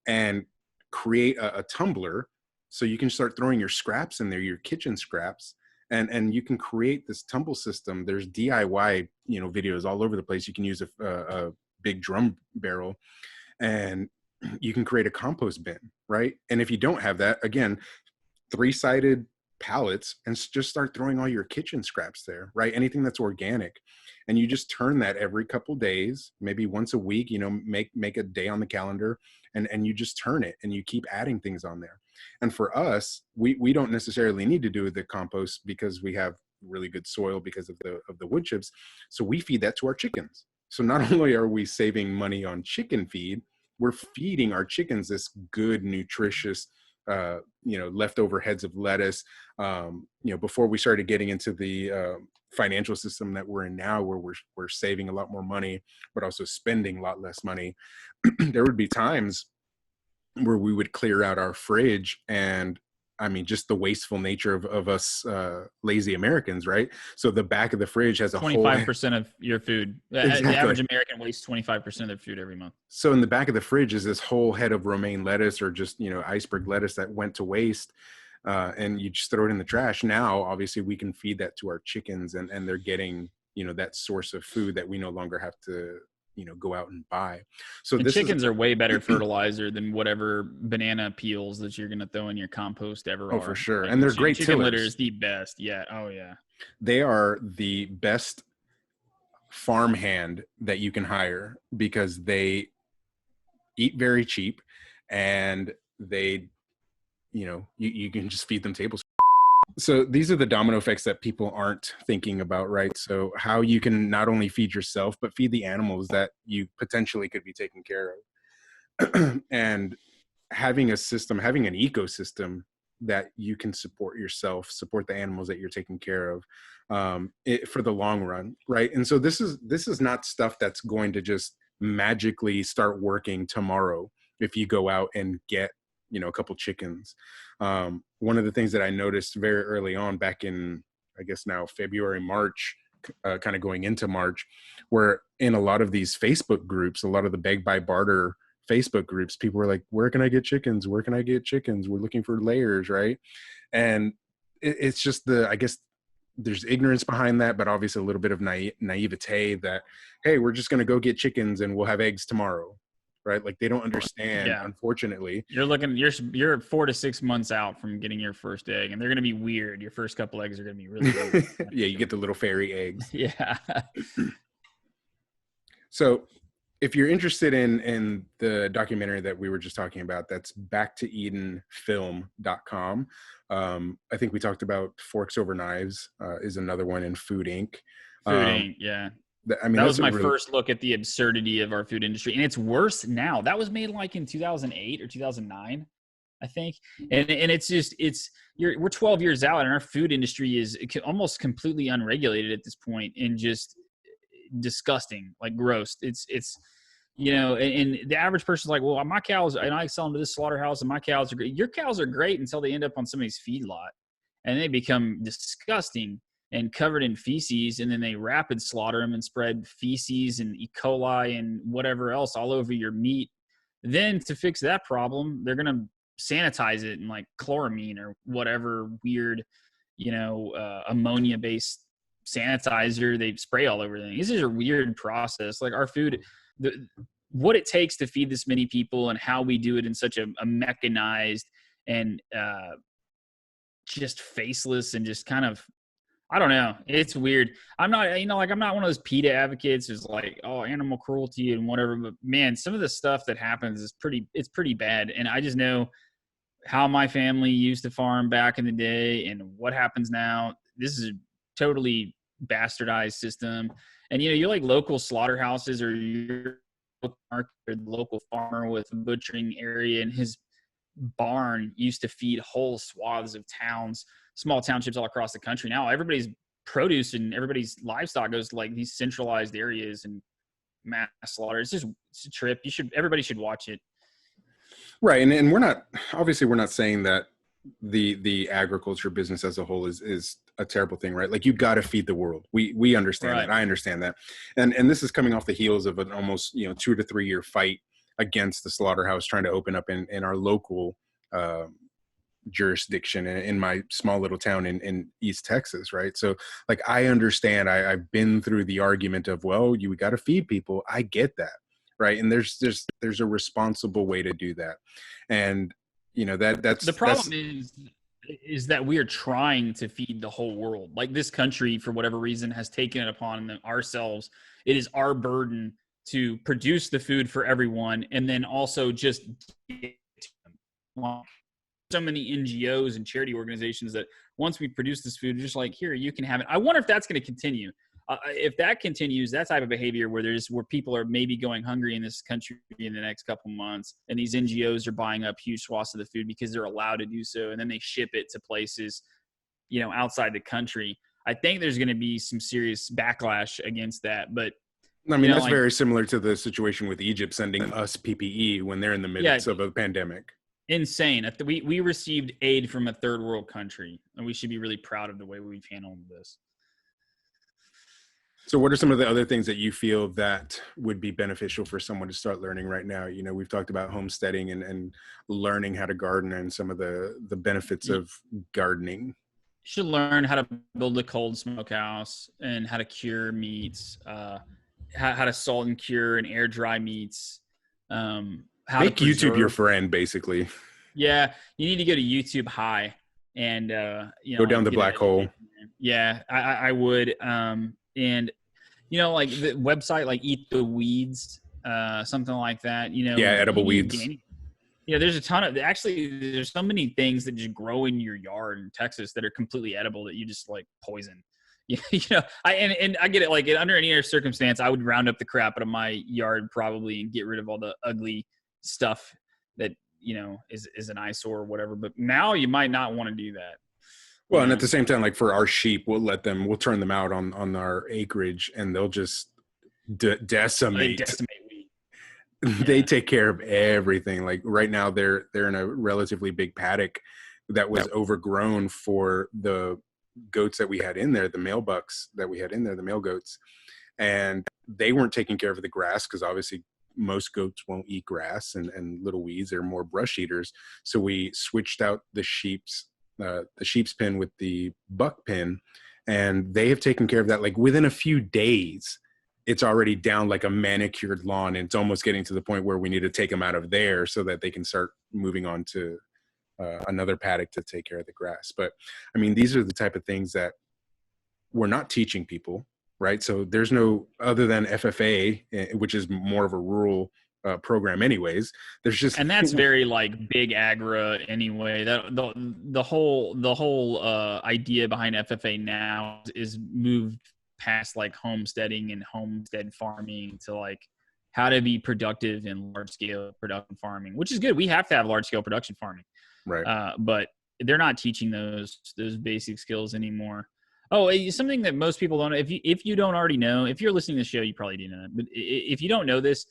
and create a tumbler, so you can start throwing your scraps in there, your kitchen scraps. And you can create this tumble system. There's DIY, videos all over the place. You can use a big drum barrel, and you can create a compost bin, right? And if you don't have that, again, 3-sided pallets, and just start throwing all your kitchen scraps there, right? Anything that's organic. And you just turn that every couple days, maybe once a week, make a day on the calendar, and you just turn it, and you keep adding things on there. And for us, we don't necessarily need to do the compost because we have really good soil because of the wood chips. So we feed that to our chickens. So not only are we saving money on chicken feed, we're feeding our chickens this good, nutritious, leftover heads of lettuce. Before we started getting into the financial system that we're in now, where we're saving a lot more money, but also spending a lot less money, there would be times where we would clear out our fridge and I mean, just the wasteful nature of us lazy Americans, right? So the back of the fridge has a whole 25% of your food. Exactly. The average American wastes 25% of their food every month. So in the back of the fridge is this whole head of romaine lettuce, or just, iceberg lettuce that went to waste. And you just throw it in the trash. Now, obviously, we can feed that to our chickens, and they're getting, that source of food that we no longer have to, go out and buy. So and chickens are way better fertilizer than whatever banana peels that you're going to throw in your compost ever are. Oh, for sure. Like, and they're great chicken tillers. litter is the best. Yeah. Oh, yeah. They are the best farmhand that you can hire, because they eat very cheap, and they, you can just feed them tablespoons. So these are the domino effects that people aren't thinking about, right? So how you can not only feed yourself, but feed the animals that you potentially could be taking care of. And having a system, having an ecosystem that you can support yourself, support the animals that you're taking care of, for the long run, right? And so this is not stuff that's going to just magically start working tomorrow if you go out and get, a couple chickens. One of the things that I noticed very early on, back in, I guess now February, March, kind of going into March, where in a lot of these Facebook groups, a lot of the beg, buy, barter Facebook groups, people were like, where can I get chickens? Where can I get chickens? We're looking for layers, right? And it's just I guess there's ignorance behind that, but obviously a little bit of naivete that, hey, we're just going to go get chickens and we'll have eggs tomorrow, right? Like, they don't understand, unfortunately. You're 4 to 6 months out from getting your first egg, and they're going to be weird. Your first couple eggs are going to be really weird. Yeah, you get the little fairy eggs. Yeah. So if you're interested in the documentary that we were just talking about, that's backtooedenfilm.com. I think we talked about Forks Over Knives is another one, in Food Inc. Yeah. I mean, that was my first look at the absurdity of our food industry, and it's worse now. That was made like in 2008 or 2009, I think. And we're 12 years out, and our food industry is almost completely unregulated at this point, and just disgusting, like gross. It's and the average person's like, well, my cows, and I sell them to this slaughterhouse, and my cows are great. Your cows are great until they end up on somebody's feedlot, and they become disgusting and covered in feces, and then they rapid slaughter them and spread feces and E. coli and whatever else all over your meat. Then to fix that problem, they're going to sanitize it in like chloramine or whatever weird, ammonia-based sanitizer they spray all over things. This is a weird process. Like, our food, what it takes to feed this many people, and how we do it in such a mechanized and just faceless and just kind of, I don't know. It's weird. I'm not, I'm not one of those PETA advocates who's like, oh, animal cruelty and whatever. But man, some of the stuff that happens is pretty bad. And I just know how my family used to farm back in the day and what happens now. This is a totally bastardized system. And, you're like local slaughterhouses, or your local farmer with a butchering area, and his barn used to feed whole swaths of towns, small townships all across the country. Now everybody's produce and everybody's livestock goes to like these centralized areas and mass slaughter. It's a trip. Everybody should watch it. Right. And we're not saying that the agriculture business as a whole is a terrible thing, right? Like, you got to feed the world. We understand that. I understand that. And this is coming off the heels of an almost, 2 to 3 year fight against the slaughterhouse trying to open up in our local jurisdiction in my small little town in East Texas, right? So, like, I understand. I've been through the argument of, well, you got to feed people. I get that, right? And there's a responsible way to do that, and that's the problem is that we are trying to feed the whole world. Like, this country, for whatever reason, has taken it upon ourselves. It is our burden to produce the food for everyone, and then also just get to them. So many NGOs and charity organizations that once we produce this food, just like, here, you can have it. I wonder if that's going to continue. If that continues, that type of behavior where people are maybe going hungry in this country in the next couple months, and these NGOs are buying up huge swaths of the food because they're allowed to do so, and then they ship it to places, outside the country. I think there's going to be some serious backlash against that. But I mean, that's very similar to the situation with Egypt sending us PPE when they're in the midst of a pandemic. insane. We received aid from a third world country, and we should be really proud of the way we've handled this. So what are some of the other things that you feel that would be beneficial for someone to start learning right now? We've talked about homesteading and learning how to garden and some of the benefits of gardening. You should learn how to build a cold smokehouse and how to cure meats, how to salt and cure and air dry meats. How Make to preserve. YouTube your friend, basically. Yeah, you need to go to YouTube High and go down the black hole. Yeah, I would. And like the website, like Eat the Weeds, something like that. Yeah, edible weeds. There's a ton of there's so many things that just grow in your yard in Texas that are completely edible that you just like poison. I get it. Like under any other circumstance, I would round up the crap out of my yard probably and get rid of all the ugly stuff that is an eyesore or whatever. But now you might not want to do that. Well, and at the same time, like for our sheep, we'll turn them out on our acreage, and they'll just decimate. Wheat. They take care of everything. Like right now, they're in a relatively big paddock that was overgrown for the goats that we had in there, the male bucks that we had in there, the male goats, and they weren't taking care of the grass because obviously most goats won't eat grass and little weeds. They're more brush eaters. So we switched out the sheep's pen with the buck pen, and they have taken care of that. Like within a few days, it's already down like a manicured lawn, and it's almost getting to the point where we need to take them out of there so that they can start moving on to another paddock to take care of the grass. But I mean, these are the type of things that we're not teaching people, right? So there's no, other than FFA, which is more of a rural program anyways, there's just, and that's very like big agra anyway. That the whole idea behind FFA now is moved past like homesteading and homestead farming to like how to be productive in large scale production farming, which is good. We have to have large scale production farming, right? But they're not teaching those basic skills anymore. Oh, something that most people don't know. If you don't already know, if you're listening to the show, you probably do know that. But if you don't know this,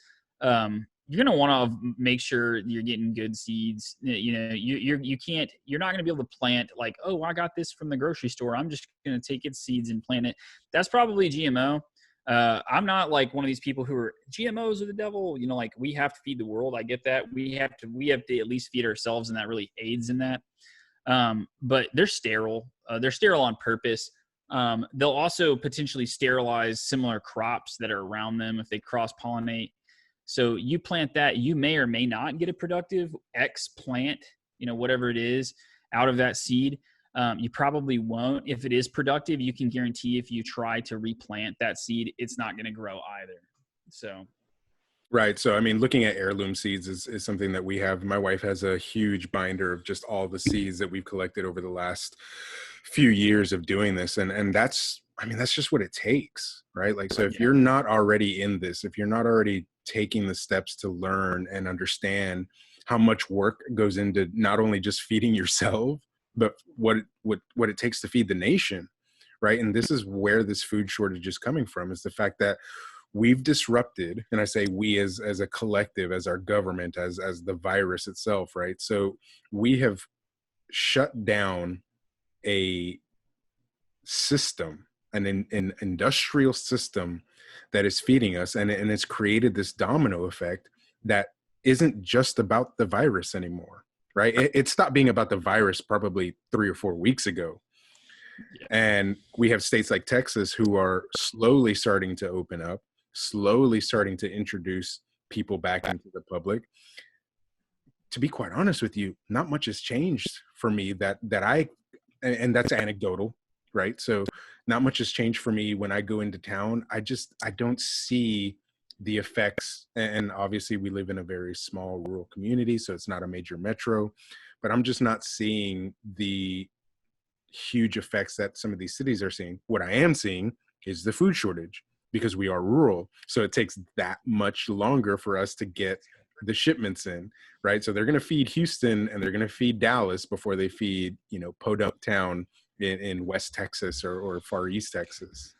you're going to want to make sure you're getting good seeds. You're not going to be able to plant like, oh, I got this from the grocery store, I'm just going to take its seeds and plant it. That's probably GMO. I'm not like one of these people who are GMOs are the devil. Like we have to feed the world. I get that. We have to at least feed ourselves, and that really aids in that. But they're sterile. They're sterile on purpose. They'll also potentially sterilize similar crops that are around them if they cross-pollinate. So you plant that, you may or may not get a productive X plant, whatever it is, out of that seed. You probably won't. If it is productive, you can guarantee if you try to replant that seed, it's not going to grow either. So. Right. So, I mean, looking at heirloom seeds is something that we have. My wife has a huge binder of just all the seeds that we've collected over the last few years of doing this. And that's just what it takes, right? Like, so if you're not already in this, if you're not already taking the steps to learn and understand how much work goes into not only just feeding yourself, but what it takes to feed the nation, right? And this is where this food shortage is coming from, is the fact that we've disrupted, and I say we as a collective, as our government, as the virus itself, right? So we have shut down a system, an industrial system that is feeding us, and it's created this domino effect that isn't just about the virus anymore, right? It stopped being about the virus probably 3 or 4 weeks ago. Yeah. And we have states like Texas who are slowly starting to open up, slowly starting to introduce people back into the public. To be quite honest with you, not much has changed for me and that's anecdotal, right? So not much has changed for me when I go into town. I don't see the effects. And obviously we live in a very small rural community, so it's not a major metro, but I'm just not seeing the huge effects that some of these cities are seeing. What I am seeing is the food shortage, because we are rural. So it takes that much longer for us to get the shipments in, right? So they're going to feed Houston and they're going to feed Dallas before they feed, Podunk Town in West Texas or Far East Texas.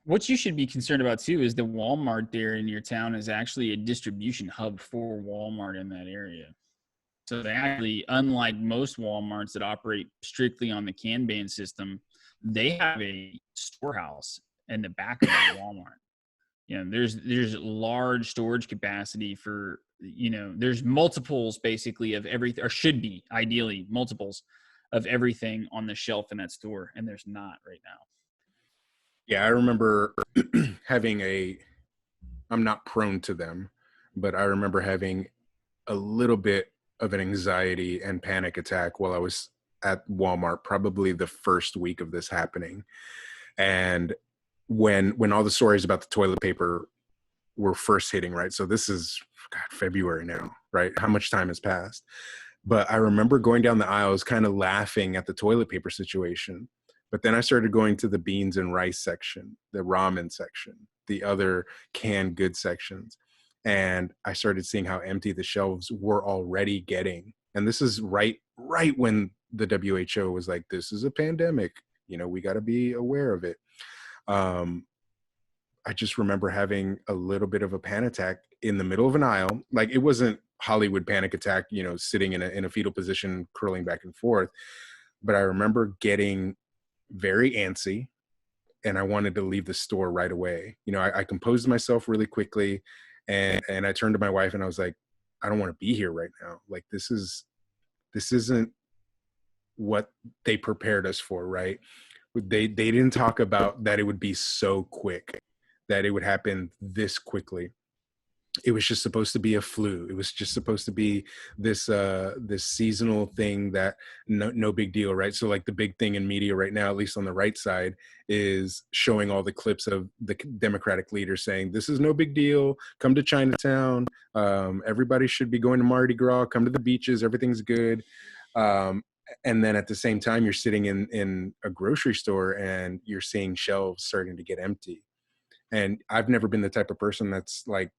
What you should be concerned about too is the Walmart there in your town is actually a distribution hub for Walmart in that area. So they actually, unlike most Walmarts that operate strictly on the Kanban system, they have a storehouse in the back of the Walmart. There's large storage capacity for, there's multiples basically of everything, or should be ideally multiples of everything on the shelf in that store, and there's not right now. Yeah, I remember I'm not prone to them, but I remember having a little bit of an anxiety and panic attack while I was at Walmart, probably the first week of this happening. And when all the stories about the toilet paper were first hitting, right? So this is February now, right? How much time has passed? But I remember going down the aisles kind of laughing at the toilet paper situation. But then I started going to the beans and rice section, the ramen section, the other canned goods sections. And I started seeing how empty the shelves were already getting. And this is right when the WHO was like, this is a pandemic. We got to be aware of it. I just remember having a little bit of a panic attack in the middle of an aisle. Like, it wasn't Hollywood panic attack, sitting in a fetal position, curling back and forth. But I remember getting very antsy, and I wanted to leave the store right away. I composed myself really quickly, and I turned to my wife and I was like, I don't want to be here right now. Like, this isn't what they prepared us for, right? They didn't talk about that it would be so quick, that it would happen this quickly. It was just supposed to be a flu. It was just supposed to be this seasonal thing that no big deal, right? So like the big thing in media right now, at least on the right side, is showing all the clips of the Democratic leaders saying, this is no big deal. Come to Chinatown. Everybody should be going to Mardi Gras. Come to the beaches. Everything's good. And then at the same time, you're sitting in a grocery store and you're seeing shelves starting to get empty. And I've never been the type of person that's like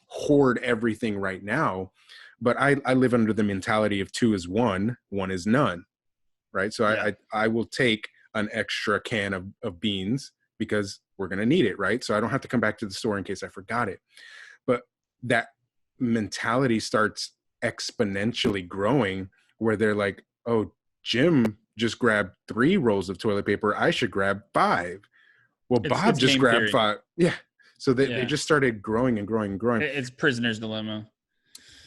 hoard everything right now, but I live under the mentality of 2 is 1, 1 is none, right? So yeah. I will take an extra can of beans because we're going to need it, right? So I don't have to come back to the store in case I forgot it. But that mentality starts exponentially growing where they're like, oh, Jim just grabbed 3 rolls of toilet paper. I should grab 5. Well, Bob just grabbed 5. Yeah. So they just started growing and growing and growing. It's prisoner's dilemma.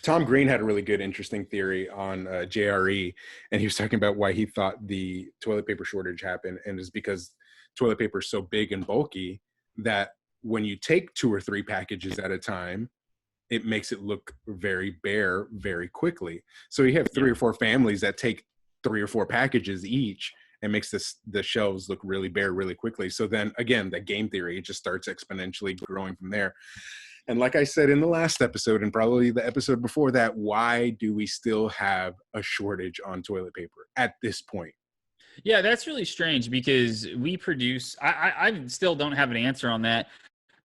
Tom Green had a really good, interesting theory on JRE, and he was talking about why he thought the toilet paper shortage happened, and it's because toilet paper is so big and bulky that when you take 2 or 3 packages at a time, it makes it look very bare very quickly. So you have 3 or 4 families that take 3 or 4 packages each, and makes the shelves look really bare really quickly. So then again, the game theory, it just starts exponentially growing from there. And like I said in the last episode, and probably the episode before that, why do we still have a shortage on toilet paper at this point? Yeah, that's really strange because we produce, I still don't have an answer on that.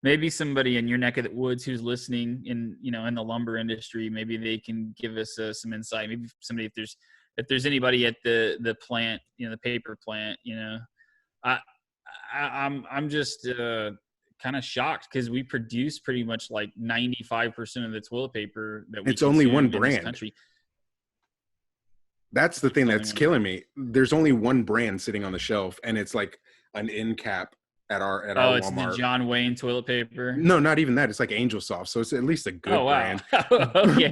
Maybe somebody in your neck of the woods who's listening in the lumber industry, maybe they can give us some insight. Maybe somebody, if there's anybody at the plant, the paper plant, I'm just kind of shocked because we produce pretty much like 95% of the toilet paper that we it's only one in brand. This country. That's the thing that's killing me. There's only one brand sitting on the shelf, and it's like an end cap at our it's Walmart. The John Wayne toillet paper. No, not even that. It's like Angel Soft, so it's at least a good brand. Okay.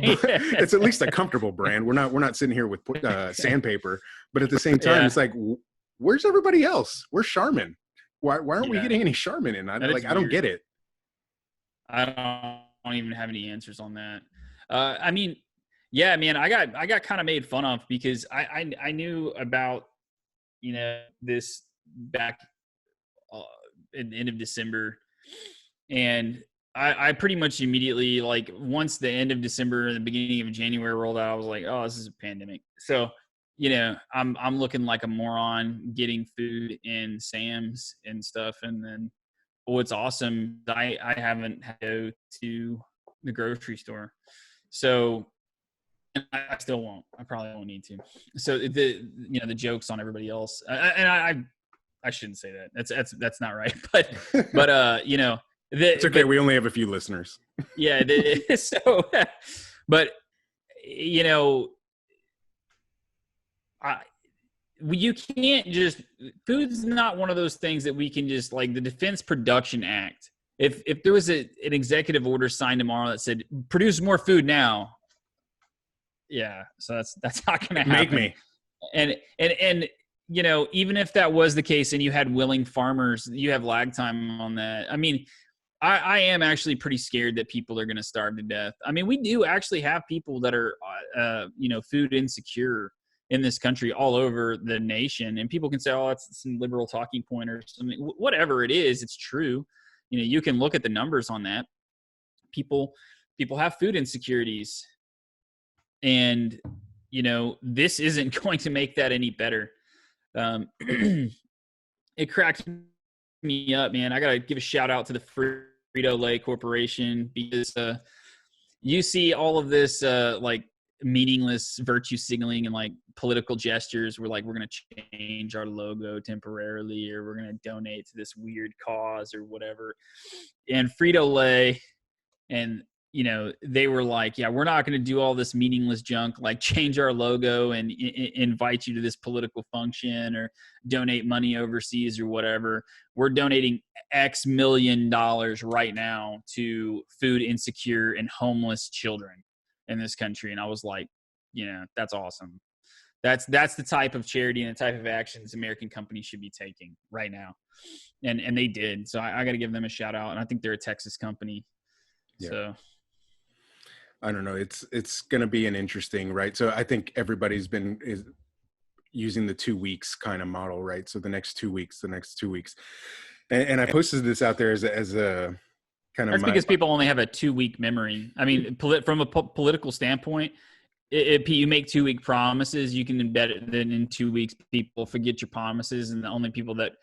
It's at least a comfortable brand. We're not sitting here with sandpaper, but at the same time, it's like, where's everybody else? Where's Charmin? Why aren't we getting any Charmin in? I don't get it. I don't even have any answers on that. I mean, yeah, man, I got kind of made fun of because I knew about this back in the end of December, and I pretty much immediately, like, once the end of December and the beginning of January rolled out, I was like, oh, this is a pandemic. So I'm looking like a moron getting food in Sam's and stuff, and then what's awesome, I haven't had to go to the grocery store, so I still won't. I probably won't need to. So the joke's on everybody else, and I shouldn't say that. That's not right. But it's okay. We only have a few listeners. Yeah. But you can't just, food's not one of those things that we can just, like the Defense Production Act. If there was an executive order signed tomorrow that said produce more food now, yeah, so that's not going to happen. Make me. And you know, even if that was the case and you had willing farmers, you have lag time on that. I mean, I am actually pretty scared that people are going to starve to death. I mean, we do actually have people that are, you know, food insecure in this country all over the nation. And people can say, oh, that's some liberal talking point or something. Whatever it is, it's true. You know, you can look at the numbers on that. People have food insecurities. And, you know, this isn't going to make that any better. It cracks me up, man. I got to give a shout out to the Frito-Lay Corporation, because you see all of this like meaningless virtue signaling and like political gestures. We're like, we're going to change our logo temporarily, or we're going to donate to this weird cause or whatever. And Frito-Lay, and you know, they were like, yeah, we're not going to do all this meaningless junk, like change our logo and invite you to this political function or donate money overseas or whatever. We're donating X million dollars right now to food insecure and homeless children in this country. And I was like, yeah, that's awesome. That's the type of charity and the type of actions American companies should be taking right now. And they did. So I got to give them a shout out. And I think they're a Texas company. Yeah. So I don't know. It's going to be an interesting, right? So I think everybody's is using the 2 weeks kind of model, right? So the next 2 weeks, and I posted this out there as a kind of. That's because people only have a 2 week memory. I mean, from a political standpoint, if you make 2 week promises, you can embed it. Then in 2 weeks, people forget your promises, and the only people that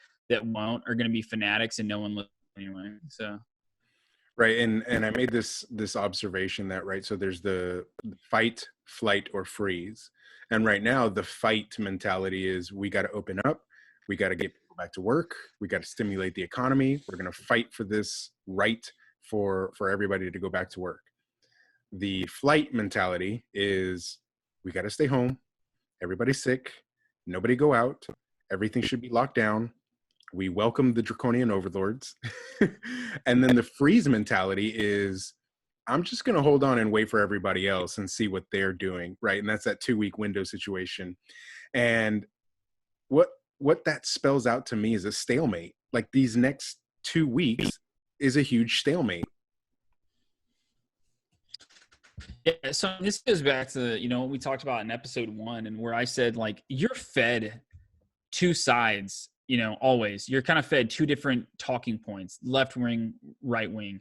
won't are going to be fanatics, and no one listens anyway. So. Right. And I made this observation that, right, so there's the fight, flight, or freeze. And right now the fight mentality is we got to open up. We got to get people back to work. We got to stimulate the economy. We're going to fight for this right for everybody to go back to work. The flight mentality is we got to stay home. Everybody's sick. Nobody go out. Everything should be locked down. We welcome the draconian overlords. And then the freeze mentality is, I'm just going to hold on and wait for everybody else and see what they're doing, right? And that's that 2 week window situation. And what that spells out to me is a stalemate. Like these next 2 weeks is a huge stalemate. Yeah, so this goes back to, you know, what we talked about in episode 1, and where I said, like, you're fed two sides. You know, always you're kind of fed two different talking points, left wing, right wing,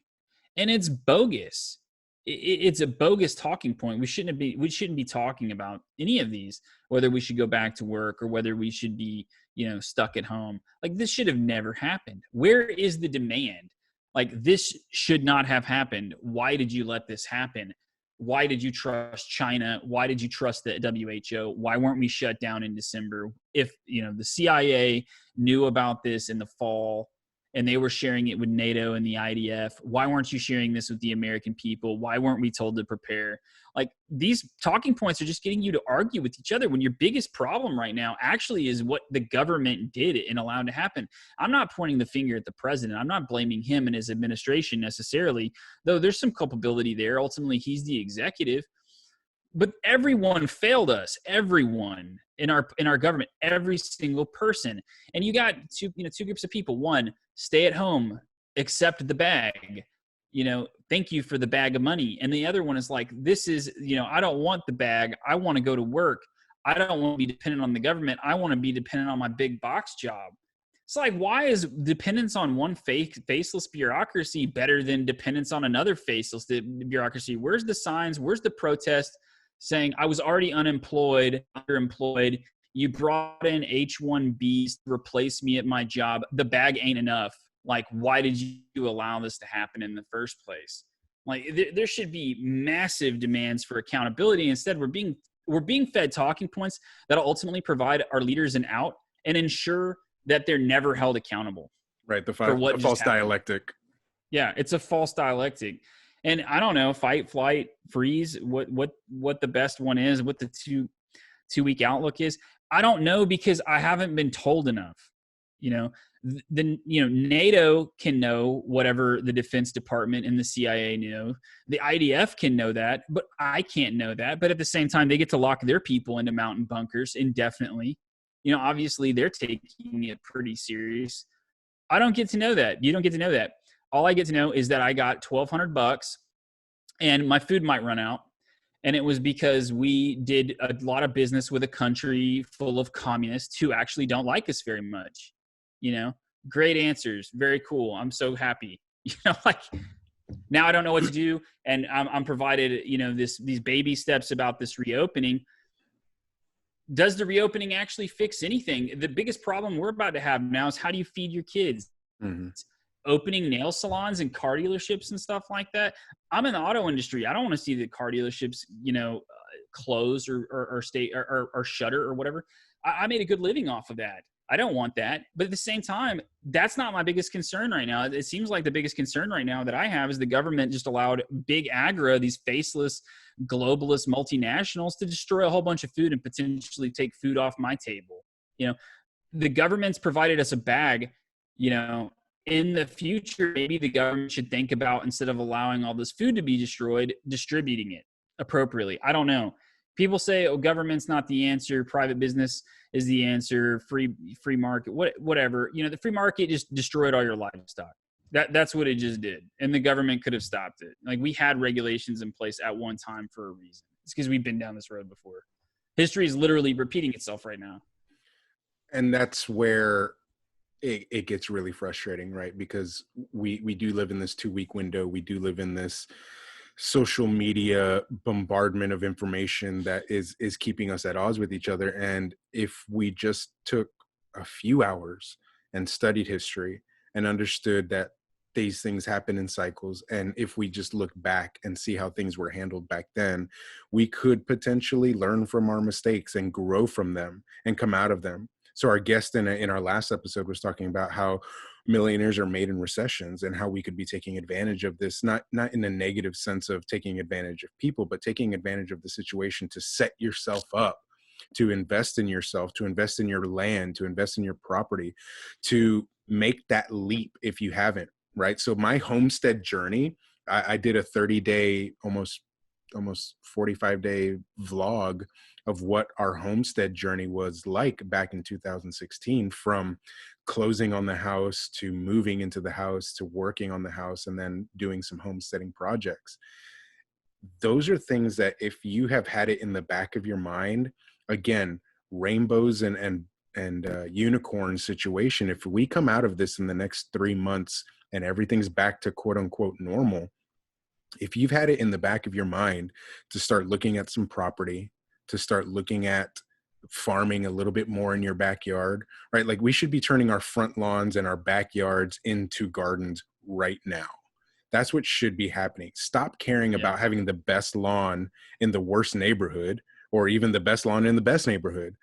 and it's bogus. It's a bogus talking point. We shouldn't be talking about any of these, whether we should go back to work or whether we should be, you know, stuck at home. Like, this should have never happened. Where is the demand? Like, this should not have happened. Why did you let this happen? Why did you trust China? Why did you trust the WHO? Why weren't we shut down in December? If, you know, the CIA knew about this in the fall and they were sharing it with NATO and the IDF, why weren't you sharing this with the American people? Why weren't we told to prepare? Like, these talking points are just getting you to argue with each other when your biggest problem right now actually is what the government did and allowed to happen. I'm not pointing the finger at the president. I'm not blaming him and his administration necessarily, though there's some culpability there. Ultimately, he's the executive. But everyone failed us. Everyone in our government, every single person. And you got two groups of people. One, stay at home, accept the bag. You know, thank you for the bag of money. And the other one is like, this is, you know, I don't want the bag. I want to go to work. I don't want to be dependent on the government. I want to be dependent on my big box job. It's like, why is dependence on one faceless bureaucracy better than dependence on another faceless bureaucracy? Where's the signs? Where's the protest saying I was already unemployed, underemployed? You brought in H-1Bs to replace me at my job. The bag ain't enough. Like, why did you allow this to happen in the first place? Like, there should be massive demands for accountability. Instead, we're being fed talking points that'll ultimately provide our leaders an out and ensure that they're never held accountable. Right, the false dialectic. Yeah, it's a false dialectic. And I don't know, fight, flight, freeze, what the best one is, what the two 2-week outlook is? I don't know, because I haven't been told enough. You know, NATO can know whatever the Defense Department and the CIA know. The IDF can know that, but I can't know that. But at the same time, they get to lock their people into mountain bunkers indefinitely. You know, obviously they're taking it pretty serious. I don't get to know that. You don't get to know that. All I get to know is that I got $1,200 and my food might run out. And it was because we did a lot of business with a country full of communists who actually don't like us very much. You know, great answers. Very cool. I'm so happy. You know, like, now I don't know what to do. And I'm provided, you know, these baby steps about this reopening. Does the reopening actually fix anything? The biggest problem we're about to have now is, how do you feed your kids? Mm-hmm. Opening nail salons and car dealerships and stuff like that. I'm in the auto industry. I don't want to see the car dealerships, you know, close or stay or shutter or whatever. I made a good living off of that. I don't want that. But at the same time, that's not my biggest concern right now. It seems like the biggest concern right now that I have is the government just allowed big agri, these faceless globalist multinationals, to destroy a whole bunch of food and potentially take food off my table. You know, the government's provided us a bag. You know, in the future, maybe the government should think about, instead of allowing all this food to be destroyed, distributing it appropriately. I don't know. People say, oh, government's not the answer. Private business is the answer. Free market, whatever. You know, the free market just destroyed all your livestock. That's what it just did. And the government could have stopped it. Like, we had regulations in place at one time for a reason. It's because we've been down this road before. History is literally repeating itself right now. And that's where it gets really frustrating, right? Because we do live in this 2-week window. We do live in this social media bombardment of information that is keeping us at odds with each other. And if we just took a few hours and studied history and understood that these things happen in cycles, and if we just look back and see how things were handled back then, we could potentially learn from our mistakes and grow from them and come out of them. So our guest in our last episode was talking about how millionaires are made in recessions, and how we could be taking advantage of this, not in a negative sense of taking advantage of people, but taking advantage of the situation to set yourself up, to invest in yourself, to invest in your land, to invest in your property, to make that leap if you haven't, right? So my homestead journey, I did a 30-day, almost 45-day vlog of what our homestead journey was like back in 2016, from closing on the house to moving into the house to working on the house and then doing some homesteading projects. Those are things that, if you have had it in the back of your mind, again, rainbows and unicorn situation, if we come out of this in the next 3 months and everything's back to quote unquote normal, if you've had it in the back of your mind to start looking at some property, to start looking at farming a little bit more in your backyard, right? Like, we should be turning our front lawns and our backyards into gardens right now. That's what should be happening. Stop caring about having the best lawn in the worst neighborhood, or even the best lawn in the best neighborhood.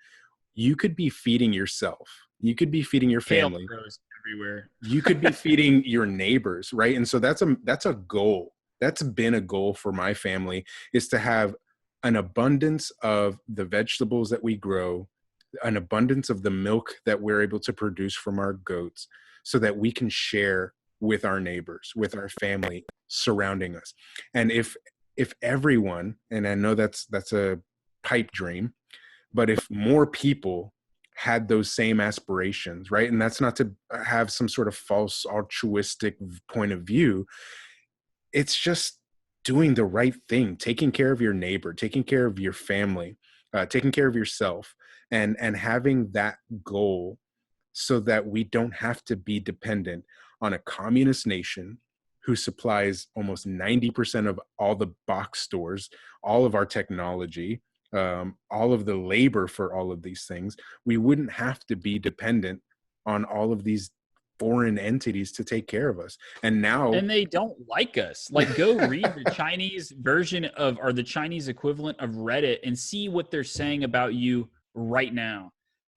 You could be feeding yourself. You could be feeding your family. Kale grows everywhere. You could be feeding your neighbors, right? And so that's a goal. That's been a goal for my family, is to have an abundance of the vegetables that we grow, an abundance of the milk that we're able to produce from our goats, so that we can share with our neighbors, with our family surrounding us. And if everyone, and I know that's a pipe dream, but if more people had those same aspirations, right? And that's not to have some sort of false altruistic point of view. It's just doing the right thing, taking care of your neighbor, taking care of your family, taking care of yourself, and having that goal, so that we don't have to be dependent on a communist nation who supplies almost 90% of all the box stores, all of our technology, all of the labor for all of these things. We wouldn't have to be dependent on all of these foreign entities to take care of us. And they don't like us. Like, go read the Chinese version of, or the Chinese equivalent of Reddit, and see what they're saying about you right now.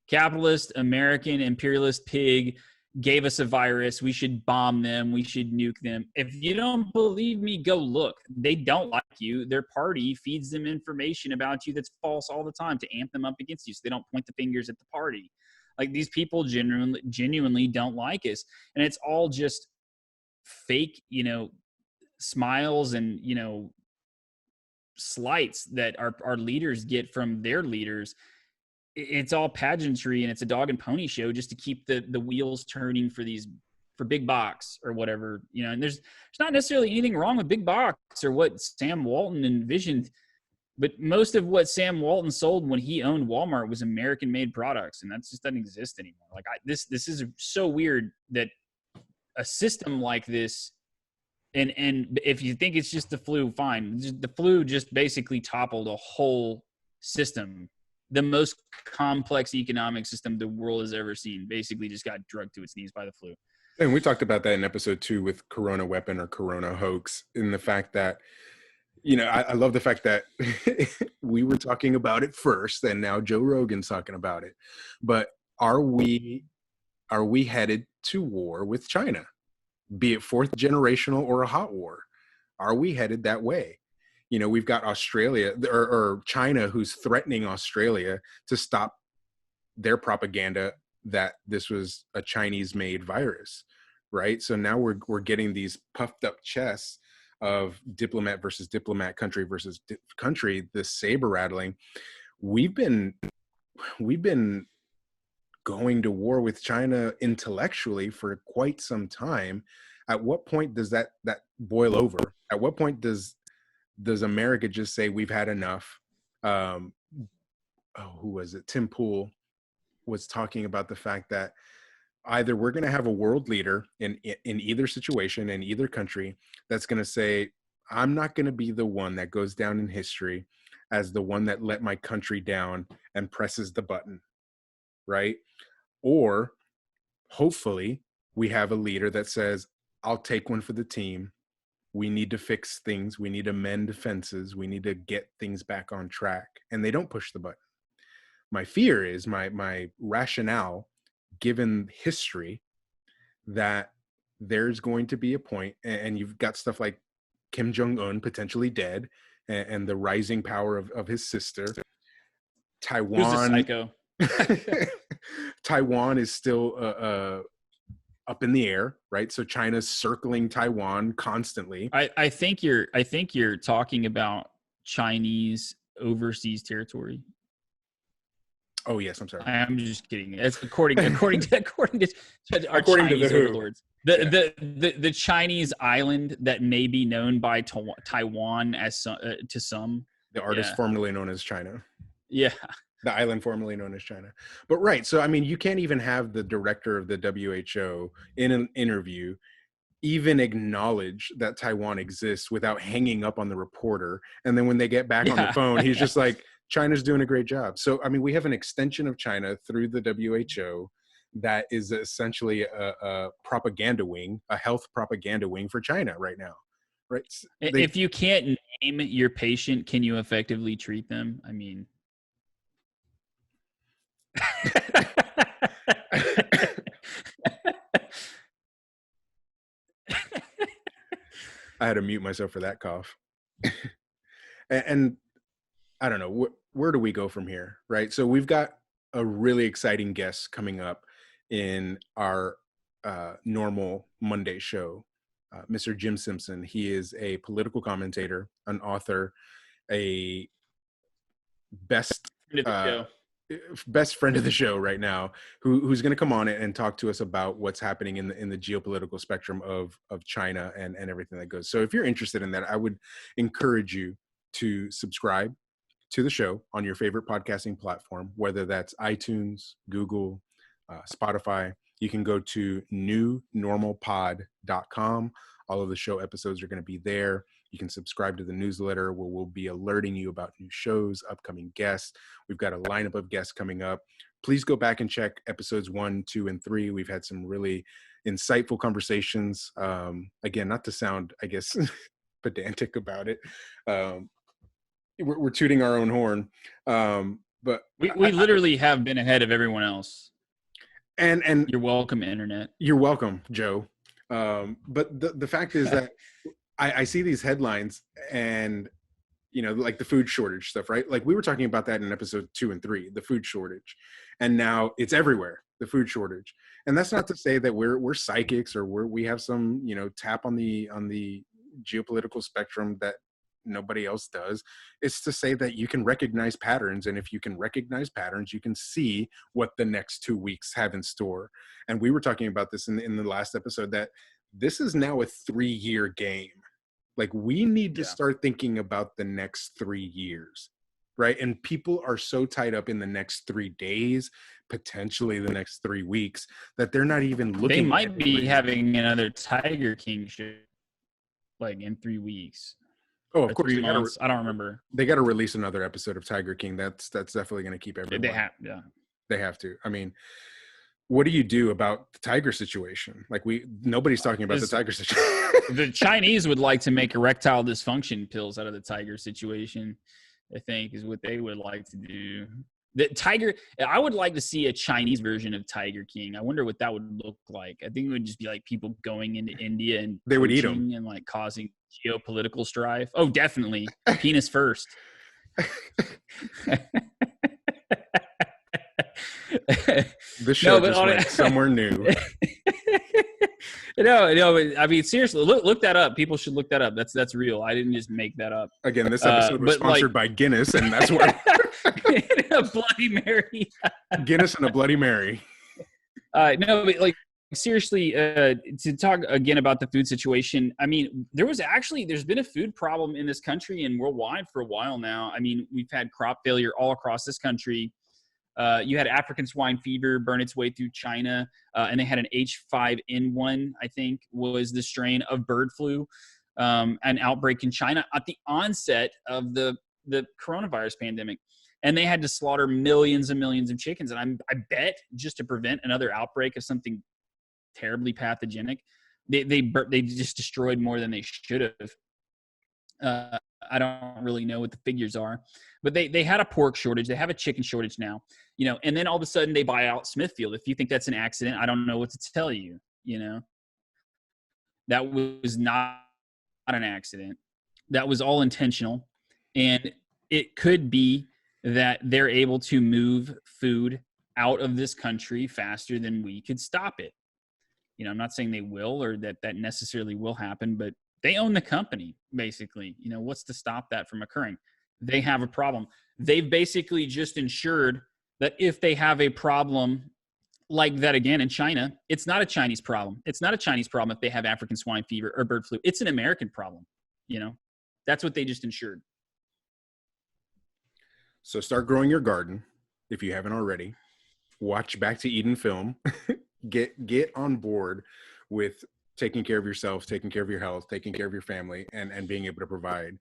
Capitalist, American, imperialist pig, gave us a virus. We should bomb them. We should nuke them. If you don't believe me, go look. They don't like you. Their party feeds them information about you that's false all the time to amp them up against you so they don't point the fingers at the party. Like, these people genuinely don't like us. And it's all just fake, smiles and, slights that our leaders get from their leaders. It's all pageantry, and it's a dog and pony show just to keep the wheels turning for big box or whatever, and there's not necessarily anything wrong with big box or what Sam Walton envisioned, but most of what Sam Walton sold when he owned Walmart was American made products, and that just doesn't exist anymore. Like, this is so weird that a system like this, and if you think it's just the flu, fine. The flu just basically toppled a whole system. The most complex economic system the world has ever seen basically just got drugged to its knees by the flu. And we talked about that in episode 2 with Corona Weapon or Corona Hoax, in the fact that, I love the fact that we were talking about it first and now Joe Rogan's talking about it. But are we headed to war with China, be it fourth generational or a hot war? Are we headed that way? We've got Australia or China who's threatening Australia to stop their propaganda that this was a Chinese-made virus, right? So now we're getting these puffed up chests of diplomat versus diplomat, country versus country, this saber rattling. We've been going to war with China intellectually for quite some time. At what point does that boil over? At what point does America just say we've had enough? Who was it? Tim Pool was talking about the fact that either we're going to have a world leader in either situation, in either country, that's going to say, I'm not going to be the one that goes down in history as the one that let my country down and presses the button, right? Or hopefully we have a leader that says, I'll take one for the team. We need to fix things. We need to mend fences. We need to get things back on track. And they don't push the button. My fear is, my rationale, given history, that there's going to be a point, and you've got stuff like Kim Jong-un potentially dead, and the rising power of his sister. Taiwan. Who's a psycho? Taiwan is still up in the air, right? So China's circling Taiwan constantly. I think you're talking about Chinese overseas territory. Oh yes, I'm sorry. I'm just kidding. It's according to our according Chinese to the overlords. The Chinese island that may be known by Taiwan as to some. The artist formerly known as China. Yeah. The island formerly known as China. But right, so I mean, you can't even have the director of the WHO in an interview even acknowledge that Taiwan exists without hanging up on the reporter. And then when they get back on the phone, he's just like, China's doing a great job. So, I mean, we have an extension of China through the WHO that is essentially a propaganda wing, a health propaganda wing for China right now. Right? If you can't name your patient, can you effectively treat them? I mean... I had to mute myself for that cough. and I don't know, where do we go from here, right? So we've got a really exciting guest coming up in our normal Monday show, Mr. Jim Simpson. He is a political commentator, an author, a best friend of the show right now, who's going to come on and talk to us about what's happening in the geopolitical spectrum of China and everything that goes. So if you're interested in that, I would encourage you to subscribe to the show on your favorite podcasting platform, whether that's iTunes, Google, Spotify. You can go to newnormalpod.com. All of the show episodes are going to be there. You can subscribe to the newsletter where we'll be alerting you about new shows, upcoming guests. We've got a lineup of guests coming up. Please go back and check episodes 1, 2, and 3. We've had some really insightful conversations. Again, not to sound, I guess, pedantic about it. We're tooting our own horn. But we literally have been ahead of everyone else. And You're welcome, internet. you're welcome, Joe. But the fact is that I see these headlines and, like the food shortage stuff, right? Like we were talking about that in episode 2 and 3, the food shortage, and now it's everywhere, the food shortage. And that's not to say that we're psychics or we have some, tap on the geopolitical spectrum that nobody else does. It's to say that you can recognize patterns, and if you can recognize patterns, you can see what the next 2 weeks have in store. And we were talking about this in the last episode, that this is now a 3-year game. Like we need to start thinking about the next 3 years, right? And people are so tied up in the next 3 days, potentially the next 3 weeks, that they're not even looking. They might be having another Tiger King show like in 3 weeks. Oh, of course. 3 months. I don't remember. They got to release another episode of Tiger King. That's definitely going to keep everyone. They have to. I mean, what do you do about the tiger situation? Like nobody's talking about the tiger situation. The Chinese would like to make erectile dysfunction pills out of the tiger situation, I think, is what they would like to do. The tiger, I would like to see a Chinese version of Tiger King. I wonder what that would look like. I think it would just be like people going into India and they would eat them and like causing geopolitical strife. Oh, definitely. Penis first. This show just went somewhere new. No, but I mean, seriously, look that up. People should look that up. That's real. I didn't just make that up. Again, this episode was sponsored by Guinness, and that's where a Bloody Mary. Guinness and a Bloody Mary. No, but like seriously, to talk again about the food situation. I mean, there's been a food problem in this country and worldwide for a while now. I mean, we've had crop failure all across this country. You had African swine fever burn its way through China, and they had an H5N1, I think, was the strain of bird flu, an outbreak in China at the onset of the coronavirus pandemic. And they had to slaughter millions and millions of chickens. And I bet just to prevent another outbreak of something terribly pathogenic, they just destroyed more than they should have. I don't really know what the figures are, but they had a pork shortage. They have a chicken shortage now, and then all of a sudden they buy out Smithfield. If you think that's an accident, I don't know what to tell you, That was not an accident. That was all intentional. And it could be that they're able to move food out of this country faster than we could stop it. I'm not saying they will or that necessarily will happen, but they own the company, basically. What's to stop that from occurring? They have a problem. They've basically just ensured that if they have a problem like that again in China, it's not a Chinese problem. It's not a Chinese problem if they have African swine fever or bird flu. It's an American problem. That's what they just ensured. So start growing your garden if you haven't already. Watch Back to Eden film. Get on board with taking care of yourself, taking care of your health, taking care of your family, and being able to provide.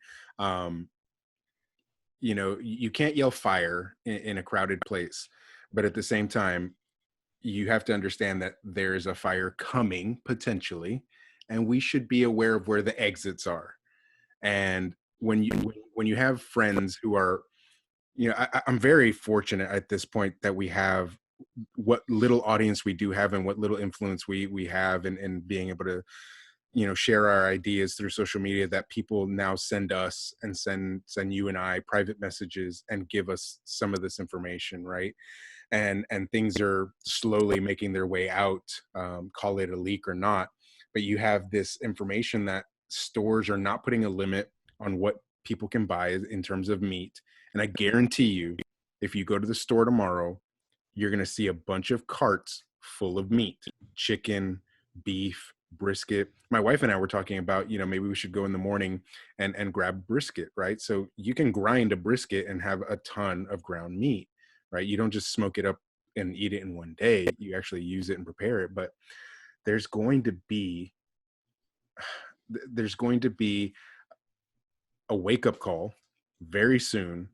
You can't yell fire in a crowded place, but at the same time, you have to understand that there is a fire coming potentially, and we should be aware of where the exits are. And when you have friends who are, I'm very fortunate at this point that we have what little audience we do have and what little influence we have in being able to, share our ideas through social media, that people now send us and send you and I private messages and give us some of this information, right? And things are slowly making their way out, call it a leak or not, but you have this information that stores are not putting a limit on what people can buy in terms of meat. And I guarantee you, if you go to the store tomorrow, you're going to see a bunch of carts full of meat, chicken, beef, brisket. My wife and I were talking about, maybe we should go in the morning and grab brisket, right? So you can grind a brisket and have a ton of ground meat, right? You don't just smoke it up and eat it in one day. You actually use it and prepare it. But there's going to be a wake-up call very soon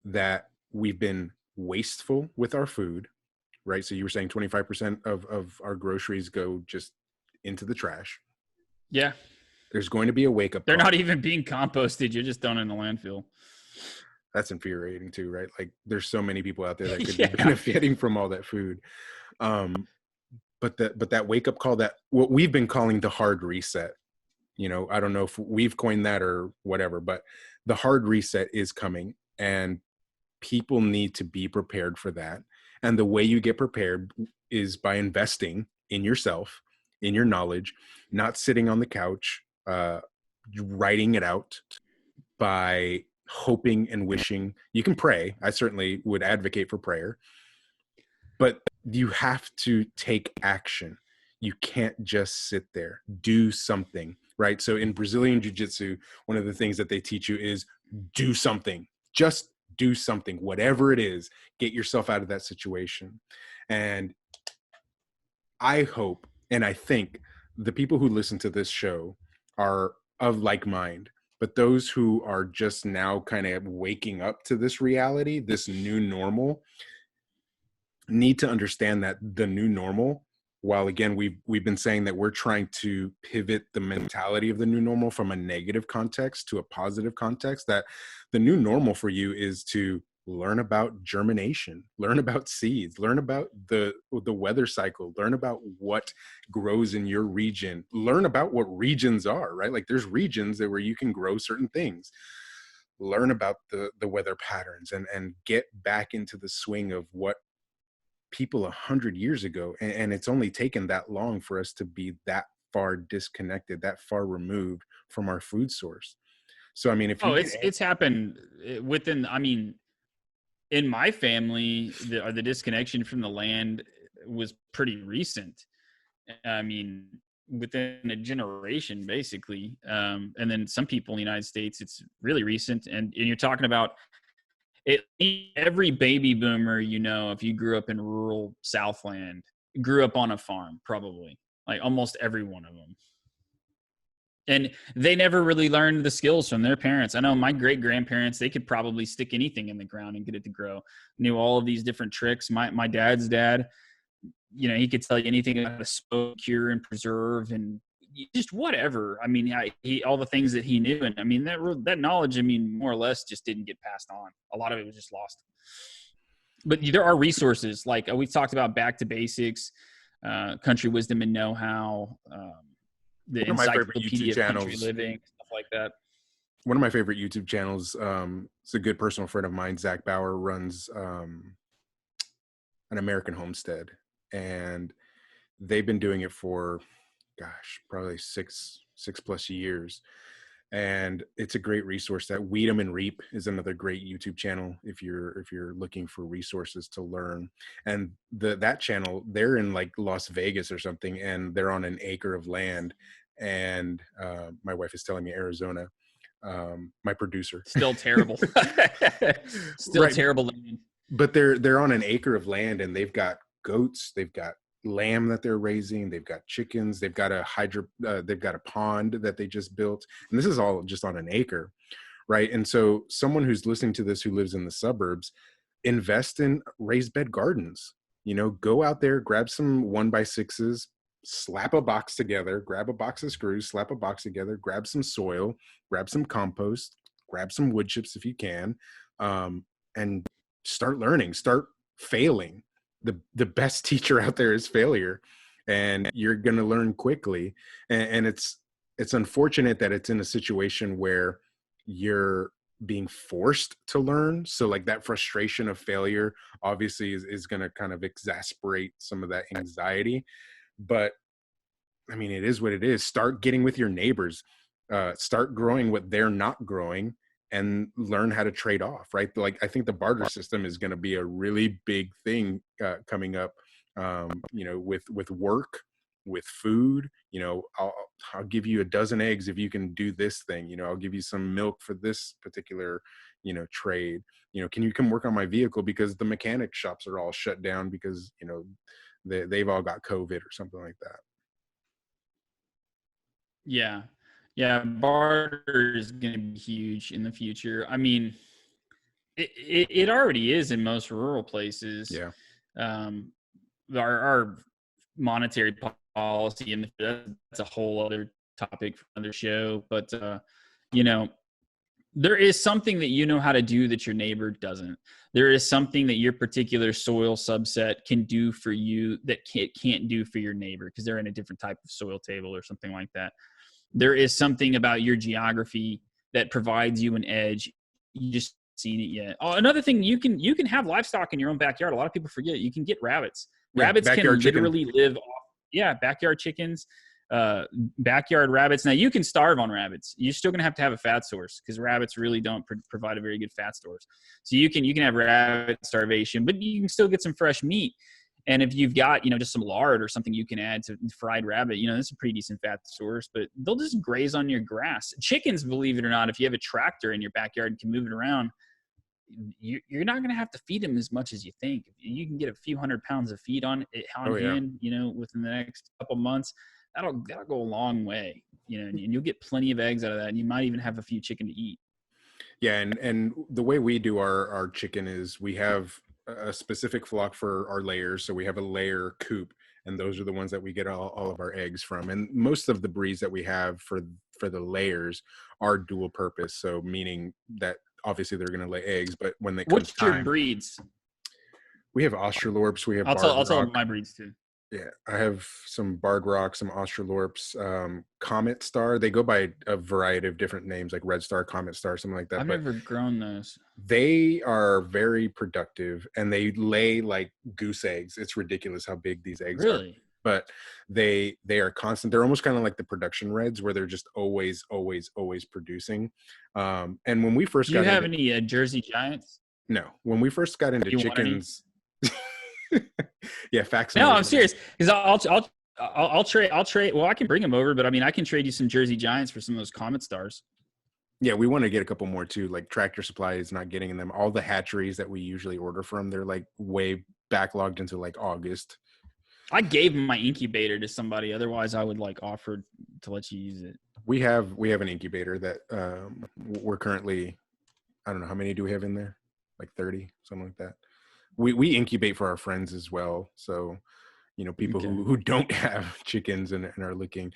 that we've been wasteful with our food, right? So you were saying 25% of our groceries go just into the trash. Yeah. There's going to be a wake-up They're call. not even being composted. You're just throwing in the landfill. That's infuriating too, right? Like there's so many people out there that could be benefiting from all that food. But that wake up call, that what we've been calling the hard reset, I don't know if we've coined that or whatever, but the hard reset is coming, and people need to be prepared for that. And the way you get prepared is by investing in yourself, in your knowledge, not sitting on the couch, writing it out, by hoping and wishing. You can pray. I certainly would advocate for prayer, but you have to take action. You can't just sit there. Do something, right? So in Brazilian Jiu-Jitsu, one of the things that they teach you is do something. Just do something, whatever it is. Get yourself out of that situation. And I hope, and I think the people who listen to this show are of like mind, but those who are just now kind of waking up to this reality, this new normal, need to understand that the new normal, while again we've been saying that we're trying to pivot the mentality of the new normal from a negative context to a positive context, that the new normal for you is to learn about germination, learn about seeds, learn about the weather cycle, learn about what grows in your region, learn about what regions are, right? Like there's regions that where you can grow certain things. Learn about the weather patterns and get back into the swing of what people 100 years ago, and it's only taken that long for us to be that far disconnected, that far removed from our food source. So I mean, if you it's happened within, I mean, in my family, the disconnection from the land was pretty recent. I mean, within a generation, basically. And then some people in the United States, it's really recent. And you're talking about it. Every baby boomer, if you grew up in rural Southland, grew up on a farm, probably, like almost every one of them. And they never really learned the skills from their parents. I know my great-grandparents, they could probably stick anything in the ground and get it to grow. Knew all of these different tricks. My dad's dad, he could tell you anything about how to smoke, cure, and preserve, and just whatever. I mean, all the things that he knew. And I mean, that knowledge, I mean, more or less just didn't get passed on. A lot of it was just lost. But there are resources, like we've talked about, back to basics, country wisdom and know-how, the encyclopedia of country living, stuff like that. One of my favorite YouTube channels, it's a good personal friend of mine, Zach Bauer, runs an American Homestead, and they've been doing it for, probably six plus years. And it's a great resource. That Weed 'em and Reap is another great YouTube channel if you're looking for resources to learn. And that channel, they're in like Las Vegas or something, and they're on an acre of land. And my wife is telling me Arizona. My producer. Still terrible. Still right. Terrible. But they're on an acre of land, and they've got goats, they've got lamb that they're raising, they've got chickens, they've got a pond that they just built, and this is all just on an acre, right? And so someone who's listening to this who lives in the suburbs, invest in raised bed gardens. Go out there, grab some 1x6s, slap a box together, grab a box of screws, slap a box together, grab some soil, grab some compost, grab some wood chips if you can, and start learning, start failing. The best teacher out there is failure, and you're going to learn quickly. And it's unfortunate that it's in a situation where you're being forced to learn. So like that frustration of failure obviously is going to kind of exasperate some of that anxiety. But I mean, it is what it is. Start getting with your neighbors, start growing what they're not growing, and learn how to trade off, right? Like, I think the barter system is going to be a really big thing coming up, with work, with food. I'll give you a dozen eggs if you can do this thing. I'll give you some milk for this particular, trade. Can you come work on my vehicle because the mechanic shops are all shut down because, they've all got COVID or something like that. Yeah. Yeah, barter is going to be huge in the future. I mean, it already is in most rural places. Yeah. Our monetary policy, and that's a whole other topic for another show. But there is something that how to do that your neighbor doesn't. There is something that your particular soil subset can do for you that can't do for your neighbor because they're in a different type of soil table or something like that. There is something about your geography that provides you an edge. You just seen it yet. Oh, another thing, you can have livestock in your own backyard. A lot of people forget you can get rabbits. Rabbits can literally live off, backyard chickens, backyard rabbits. Now you can starve on rabbits. You're still gonna have to have a fat source because rabbits really don't provide a very good fat source. So you can have rabbit starvation, but you can still get some fresh meat. And if you've got, just some lard or something you can add to fried rabbit, that's a pretty decent fat source, but they'll just graze on your grass. Chickens, believe it or not, if you have a tractor in your backyard and can move it around, you're not going to have to feed them as much as you think. You can get a few 100 pounds of feed on hand, within the next couple months. That'll go a long way, and you'll get plenty of eggs out of that. And you might even have a few chicken to eat. Yeah. And the way we do our chicken is we have a specific flock for our layers. So we have a layer coop, and those are the ones that we get all of our eggs from. And most of the breeds that we have for the layers are dual purpose. So meaning that obviously they're going to lay eggs, but when they what's your breeds? We have Australorps. We have I'll tell my breeds too. Yeah, I have some Barred Rock, some Australorps, Comet Star. They go by a variety of different names, like Red Star, Comet Star, something like that. I've never grown those. They are very productive, and they lay like goose eggs. It's ridiculous how big these eggs are. Really? But they are constant. They're almost kind of like the production reds, where they're just always producing. And when we first do you have any Jersey Giants? No, when we first got into chickens. Yeah, facts. No, I'm serious, because I'll trade. Well, I can bring them over, but I can trade you some Jersey Giants for some of those Comet Stars. Yeah, we want to get a couple more too. Like Tractor Supply is not getting them. All the hatcheries that we usually order from, they're like way backlogged into like August. I gave my incubator to somebody. Otherwise, I would offer to let you use it. We have an incubator that we're currently. I don't know how many do we have in there, like 30, something like that. We incubate for our friends as well. So, people who don't have chickens and are looking.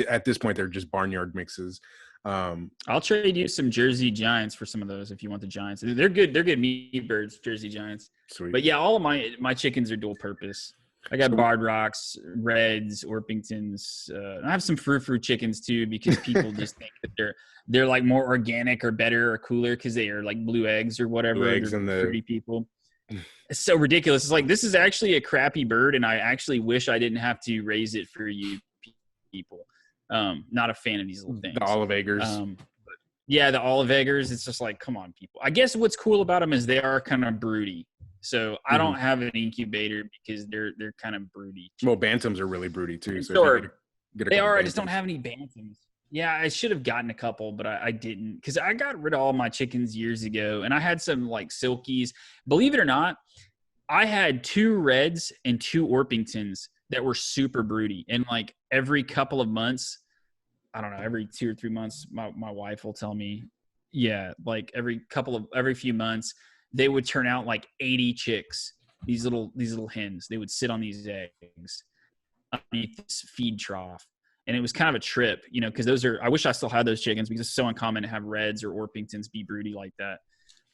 At this point, they're just barnyard mixes. I'll trade you some Jersey Giants for some of those if you want the Giants. They're good. They're good meat birds, Jersey Giants. Sweet. But yeah, all of my chickens are dual purpose. I got Barred Rocks, Reds, Orpingtons. I have some frou-frou chickens too, because people just think that they're like more organic or better or cooler because they are like blue eggs or whatever. Blue eggs and the fruity people. It's so ridiculous. It's like, this is actually a crappy bird, and I actually wish I didn't have to raise it for you people. Not a fan of these little things. The olive eggers. Yeah, the olive eggers. It's just like, come on, people. I guess what's cool about them is they are kind of broody. So I don't have an incubator because they're kind of broody. Well, bantams are really broody too. So they are. I just don't have any bantams. Yeah, I should have gotten a couple, but I didn't, because I got rid of all my chickens years ago, and I had some like silkies. Believe it or not, I had 2 Reds and 2 Orpingtons that were super broody. And like every couple of months, I don't know, every 2 or 3 months, my wife will tell me, like every few months, they would turn out like 80 chicks. These little hens, they would sit on these eggs underneath this feed trough. And it was kind of a trip, because I wish I still had those chickens, because it's so uncommon to have Reds or Orpingtons be broody like that.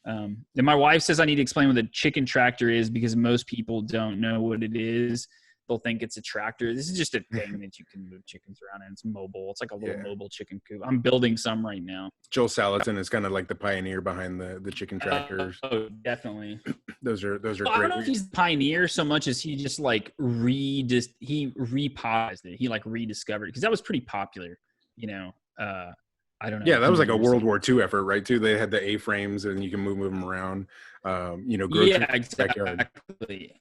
And my wife says I need to explain what a chicken tractor is, because most people don't know what it is. They'll think it's a tractor. This is just a thing that you can move chickens around, and it's mobile. It's like a little mobile chicken coop. I'm building some right now. Joel Salatin is kind of like the pioneer behind the chicken tractors. Oh, definitely. Those are great. I don't know if he's the pioneer so much as he just like he repaused it. He like rediscovered it, because that was pretty popular. I don't know. Yeah, that was like a World War II effort, right? Too. They had the A-frames, and you can move them around. Grow exactly.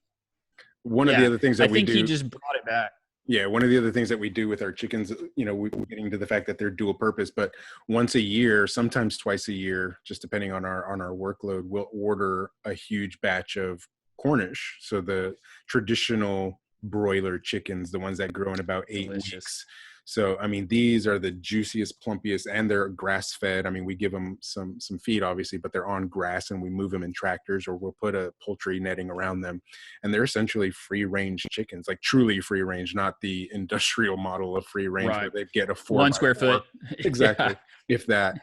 One of the other things that we do, I think he just brought it back. Yeah, one of the other things that we do with our chickens, we're getting to the fact that they're dual purpose, but once a year, sometimes twice a year, just depending on our workload, we'll order a huge batch of Cornish. So the traditional broiler chickens, the ones that grow in about 8 weeks. So, these are the juiciest, plumpiest, and they're grass fed. We give them some feed, obviously, but they're on grass, and we move them in tractors, or we'll put a poultry netting around them. And they're essentially free range chickens, like truly free range, not the industrial model of free range where they get a 4 1 square foot. Exactly. If that.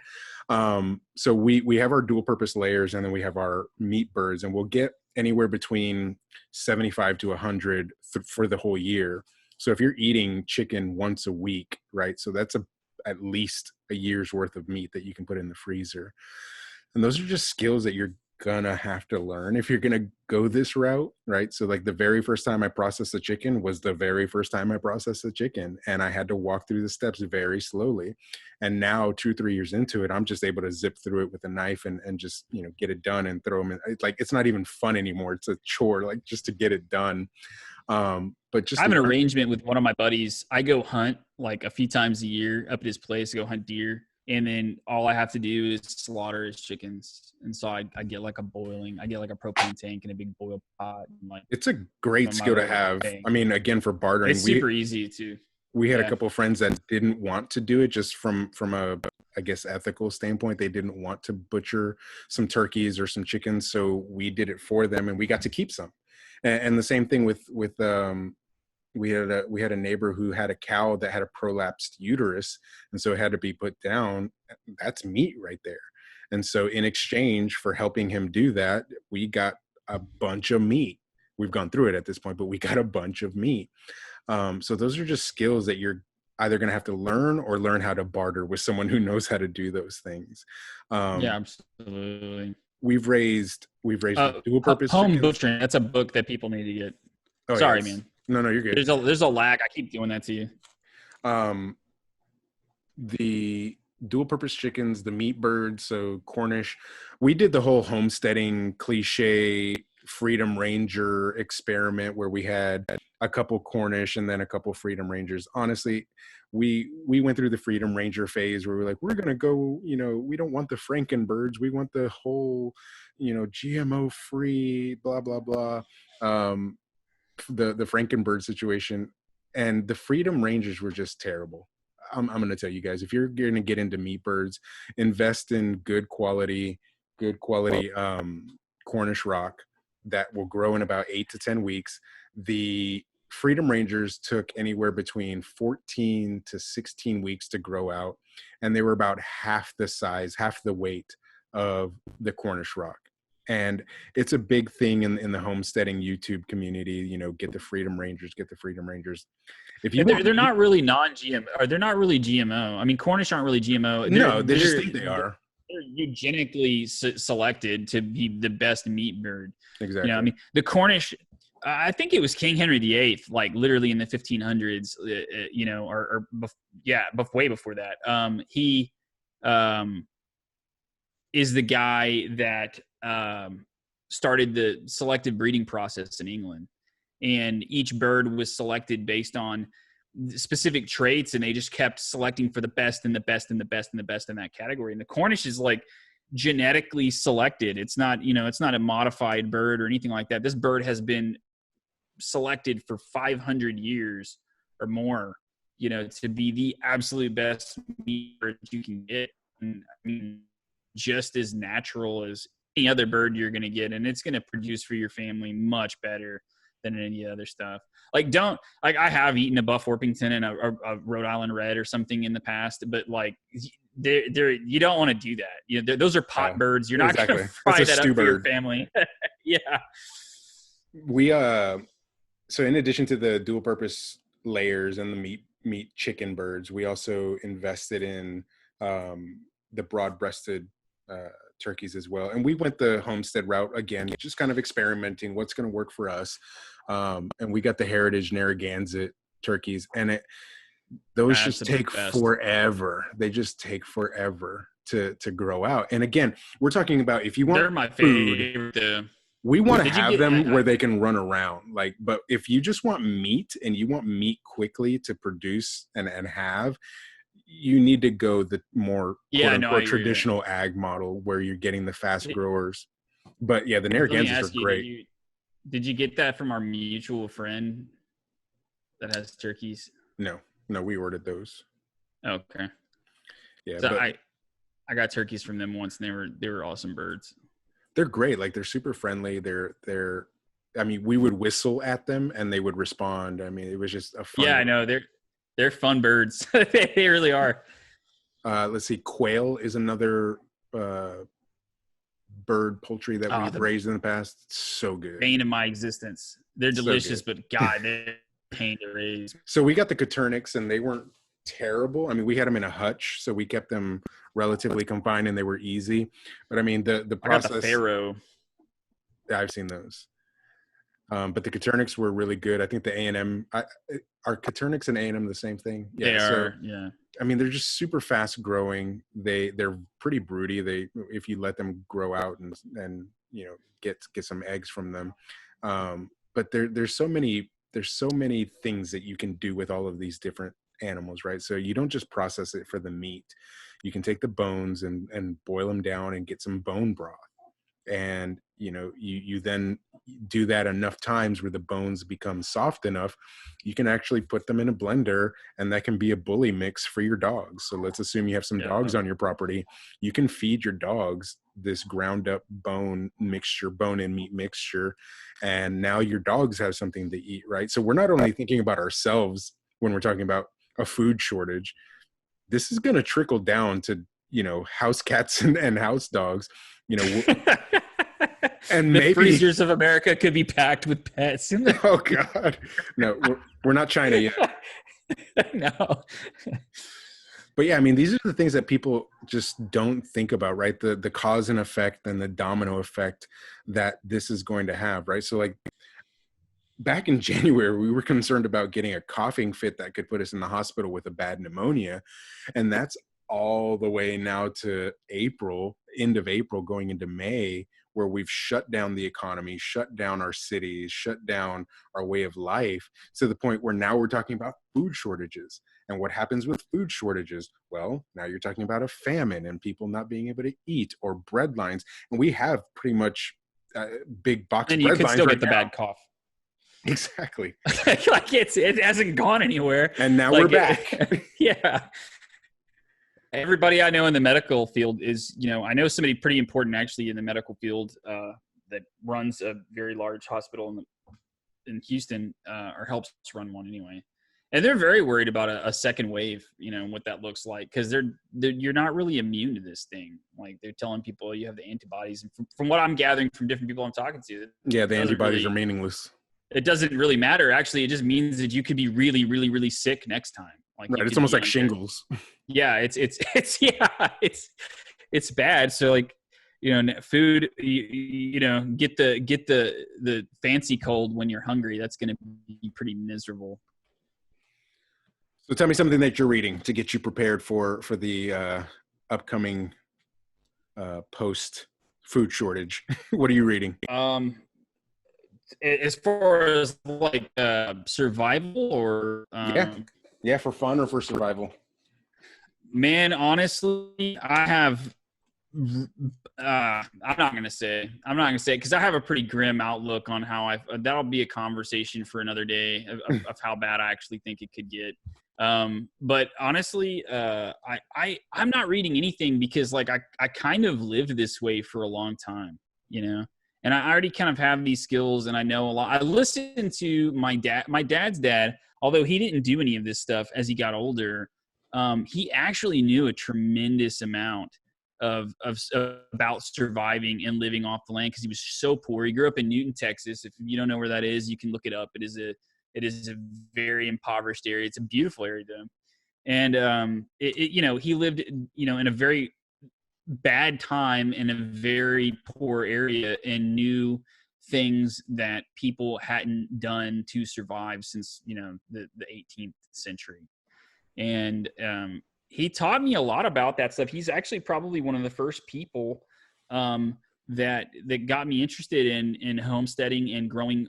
So we have our dual purpose layers, and then we have our meat birds, and we'll get anywhere between 75 to 100 for the whole year. So if you're eating chicken once a week, right? So that's at least a year's worth of meat that you can put in the freezer. And those are just skills that you're gonna have to learn if you're gonna go this route, right? So like the very first time I processed a chicken was the very first time I processed a chicken, and I had to walk through the steps very slowly. And now 2-3 years into it, I'm just able to zip through it with a knife and just, you know, get it done and throw them in. Like, it's not even fun anymore. It's a chore, like, just to get it done. But just I have an arrangement with one of my buddies. I go hunt like a few times a year up at his place, go hunt deer. And then all I have to do is slaughter his chickens. And so I get like a propane tank and a big boil pot. And like, it's a great skill to have. I mean, again, for bartering, it's super easy too. We had a couple of friends that didn't want to do it just from a, I guess, ethical standpoint. They didn't want to butcher some turkeys or some chickens. So we did it for them, and we got to keep some. And the same thing with we had a neighbor who had a cow that had a prolapsed uterus, and so it had to be put down. That's meat right there. And so in exchange for helping him do that, we got a bunch of meat. We've gone through it at this point, but we got a bunch of meat. So those are just skills that you're either going to have to learn or learn how to barter with someone who knows how to do those things. Yeah, absolutely. We've raised dual purpose home chickens. Butchering. That's a book that people need to get. Oh, sorry, yes. Man. No, you're good. There's a lag. I keep doing that to you. The dual purpose chickens, the meat birds, so Cornish. We did the whole homesteading cliche Freedom Ranger experiment where we had a couple Cornish and then a couple Freedom Rangers. Honestly, we went through the Freedom Ranger phase where we're like, we're going to go, you know, we don't want the Frankenbirds. We want the whole, you know, GMO free, blah, blah, blah. The Frankenbird situation, and the Freedom Rangers were just terrible. I'm going to tell you guys, if you're going to get into meat birds, invest in good quality Cornish rock that will grow in about 8 to 10 weeks. The Freedom Rangers took anywhere between 14 to 16 weeks to grow out, and they were about half the size, half the weight of the Cornish rock. And it's a big thing in the homesteading YouTube community, you know, get the Freedom Rangers. If you they're not really non-GMO, or they're not really GMO. I mean, Cornish aren't really GMO. No, they just think they are. They're eugenically selected to be the best meat bird. Exactly. You know, I mean, the Cornish, I think it was King Henry VIII, like literally in the 1500s, you know, way before that. He is the guy that started the selective breeding process in England, and each bird was selected based on specific traits, and they just kept selecting for the best and the best and the best and the best in that category. And the Cornish is like genetically selected. It's not, you know, it's not a modified bird or anything like that. This bird has been selected for 500 years or more, you know, to be the absolute best meat bird you can get. And I mean, just as natural as any other bird you're going to get, and it's going to produce for your family much better than any other stuff. Like, I have eaten a Buff Orpington and a Rhode Island Red or something in the past, but like you don't want to do that. You know, those are pot birds. You're not going to fry that up for your family. Yeah. We so in addition to the dual purpose layers and the meat chicken birds, we also invested in the broad-breasted turkeys as well. And we went the homestead route again, just kind of experimenting what's going to work for us. And we got the heritage Narragansett turkeys, and those just take forever. They just take forever to grow out. And again, we're talking about, if you want, they're my favorite food, we want to have them where they can run around. Like, but if you just want meat and you want meat quickly to produce and have, you need to go the more traditional ag model where you're getting the fast growers. But yeah, the Narragansetts are great. Did you get that from our mutual friend that has turkeys? No, we ordered those. Okay. Yeah, so I got turkeys from them once, and they were awesome birds. They're great. Like, they're super friendly. I mean, we would whistle at them and they would respond. I mean, it was just a fun. Yeah, I know. They're fun birds. They really are. Let's see, quail is another bird poultry that we've raised in the past. It's so good. Bane of my existence. They're delicious, so but God, they're pain to raise. So we got the Coturnics, and they weren't terrible. I mean, we had them in a hutch, so we kept them relatively confined, and they were easy. But I mean, the process. I got the Pharaoh. Yeah, I've seen those. But the Coturnics were really good. I think the A&M, are Coturnics and A&M the same thing? Yeah, they are, yeah. I mean, they're just super fast growing. They're pretty broody. If you let them grow out and you know get some eggs from them. But there's so many things that you can do with all of these different animals, right? So you don't just process it for the meat. You can take the bones and boil them down and get some bone broth. And you know, you then do that enough times where the bones become soft enough, you can actually put them in a blender, and that can be a bully mix for your dogs. So let's assume you have some dogs on your property. You can feed your dogs this ground up bone and meat mixture, and now your dogs have something to eat, right? So we're not only thinking about ourselves when we're talking about a food shortage. This is going to trickle down to, you know, house cats and house dogs, you know. And the maybe freezers of America could be packed with pets. Oh God, no, we're not China yet. No. But yeah, I mean, these are the things that people just don't think about, right? The cause and effect and the domino effect that this is going to have, right? So like back in January, we were concerned about getting a coughing fit that could put us in the hospital with a bad pneumonia. And that's all the way now to April, end of April, going into May, where we've shut down the economy, shut down our cities, shut down our way of life, to the point where now we're talking about food shortages. And what happens with food shortages? Well, now you're talking about a famine and people not being able to eat, or bread lines. And we have pretty much big box bread lines. And you can still get the bad cough. Exactly. Like it hasn't gone anywhere. And now we're back. Yeah. Everybody I know in the medical field is, you know, I know somebody pretty important actually in the medical field that runs a very large hospital in Houston, or helps run one anyway. And they're very worried about a second wave, you know, what that looks like, because you're not really immune to this thing. Like they're telling people you have the antibodies, and from what I'm gathering from different people I'm talking to, yeah, the antibodies are meaningless. It doesn't really matter. Actually, it just means that you could be really, really, really sick next time. Like right, it's almost like shingles. Yeah, it's bad. So like, you know, food, you know, get the fancy cold when you're hungry. That's going to be pretty miserable. So tell me something that you're reading to get you prepared for the upcoming post food shortage. What are you reading? As far as like survival or yeah, for fun or for survival. Man, honestly, I have. I'm not gonna say because I have a pretty grim outlook on how that'll be a conversation for another day of how bad I actually think it could get. But honestly, I'm not reading anything because like I kind of lived this way for a long time, you know, and I already kind of have these skills and I know a lot. I listened to my dad's dad, although he didn't do any of this stuff as he got older. He actually knew a tremendous amount of about surviving and living off the land because he was so poor. He grew up in Newton, Texas. If you don't know where that is, you can look it up. It is a very impoverished area. It's a beautiful area though. And you know, he lived, you know, in a very bad time in a very poor area and knew things that people hadn't done to survive since, you know, the 18th century. And he taught me a lot about that stuff. He's actually probably one of the first people that got me interested in homesteading and growing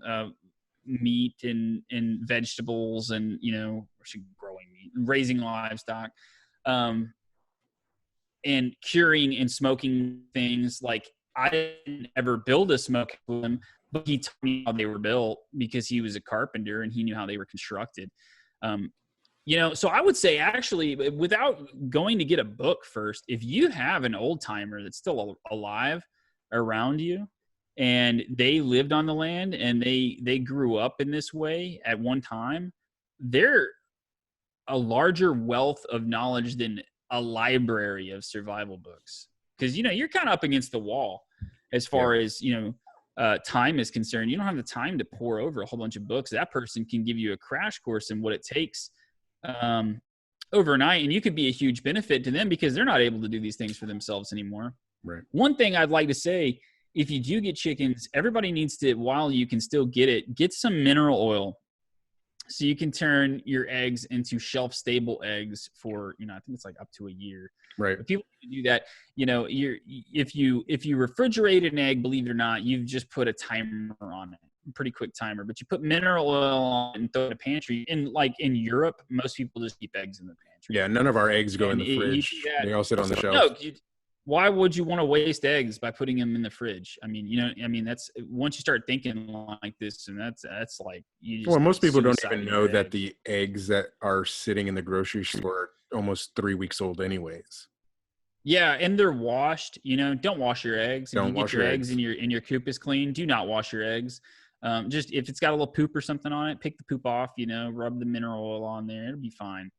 meat and vegetables and, you know, growing meat, raising livestock, and curing and smoking things. Like I didn't ever build a smoke with him, but he taught me how they were built because he was a carpenter and he knew how they were constructed. You know, so I would say actually, without going to get a book first, if you have an old timer that's still alive around you and they lived on the land and they grew up in this way at one time, they're a larger wealth of knowledge than a library of survival books, because you're kind of up against the wall as far as time is concerned. You don't have the time to pour over a whole bunch of books. That person can give you a crash course in what it takes overnight, and you could be a huge benefit to them because they're not able to do these things for themselves anymore. Right. One thing I'd like to say, if you do get chickens, everybody needs to, while you can still get it, get some mineral oil. So you can turn your eggs into shelf-stable eggs for, I think it's like up to a year. Right. If people do that, if you refrigerate an egg, believe it or not, you've just put a timer on it, a pretty quick timer. But you put mineral oil on and throw it in a pantry. In Europe, most people just keep eggs in the pantry. Yeah, none of our eggs go in the fridge. They all sit on the shelf. No, why would you want to waste eggs by putting them in the fridge? I mean, that's once you start thinking like this, and that's like you just most people don't even know that the eggs that are sitting in the grocery store are almost 3 weeks old anyways. Yeah, and they're washed. Don't wash your eggs. Don't wash your eggs. And your coop is clean, do not wash your eggs. Just if it's got a little poop or something on it, pick the poop off. Rub the mineral oil on there. It'll be fine.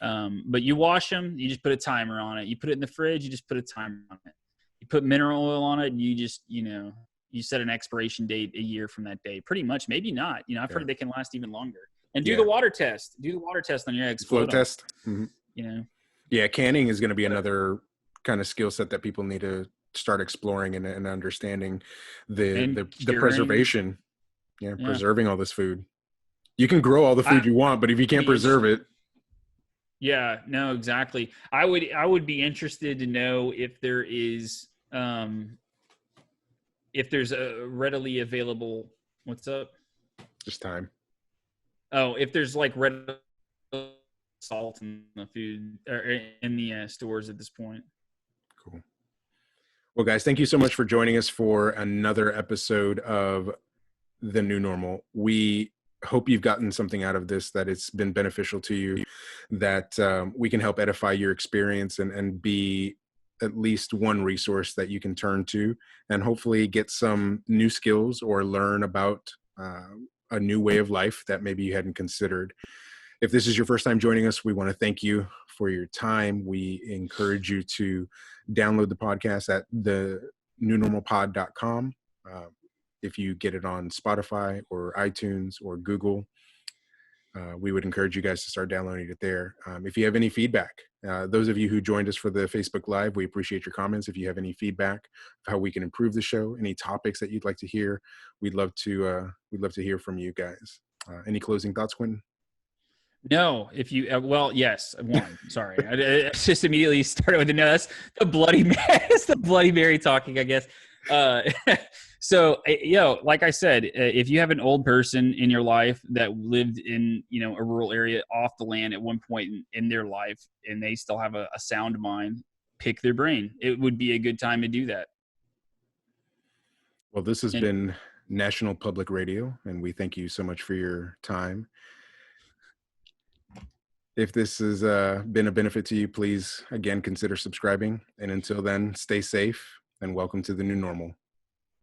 But you wash them, you just put a timer on it. You put it in the fridge, you just put a timer on it. You put mineral oil on it, and you just, you set an expiration date a year from that day. Pretty much, maybe not. I've heard they can last even longer. And do the water test. Do the water test on your eggs. Flow test. Mm-hmm. Yeah, canning is going to be another kind of skill set that people need to start exploring and understanding the preservation. Yeah, preserving all this food. You can grow all the food you want, but if you can't preserve it. Yeah, no, exactly. I would be interested to know if there is if there's a readily available, what's up? Just time. Oh, if there's like red salt in the food or in the stores at this point. Cool. Well, guys, thank you so much for joining us for another episode of The New Normal. We hope you've gotten something out of this, that it's been beneficial to you, that we can help edify your experience and be at least one resource that you can turn to, and hopefully get some new skills or learn about a new way of life that maybe you hadn't considered. If this is your first time joining us, we want to thank you for your time. We encourage you to download the podcast at thenewnormalpod.com. If you get it on Spotify or iTunes or Google, we would encourage you guys to start downloading it there. If you have any feedback, those of you who joined us for the Facebook Live, we appreciate your comments. If you have any feedback of how we can improve the show, any topics that you'd like to hear, we'd love to hear from you guys. Any closing thoughts, Quinton? No, if you, yes, one, sorry. I just immediately started with no, that's the Bloody Mary, it's the Bloody Mary talking, I guess. So, like I said, if you have an old person in your life that lived in, a rural area off the land at one point in their life, and they still have a sound mind, pick their brain. It would be a good time to do that. Well, this has been National Public Radio, and we thank you so much for your time. If this has been a benefit to you, please, again, consider subscribing. And until then, stay safe and welcome to the new normal.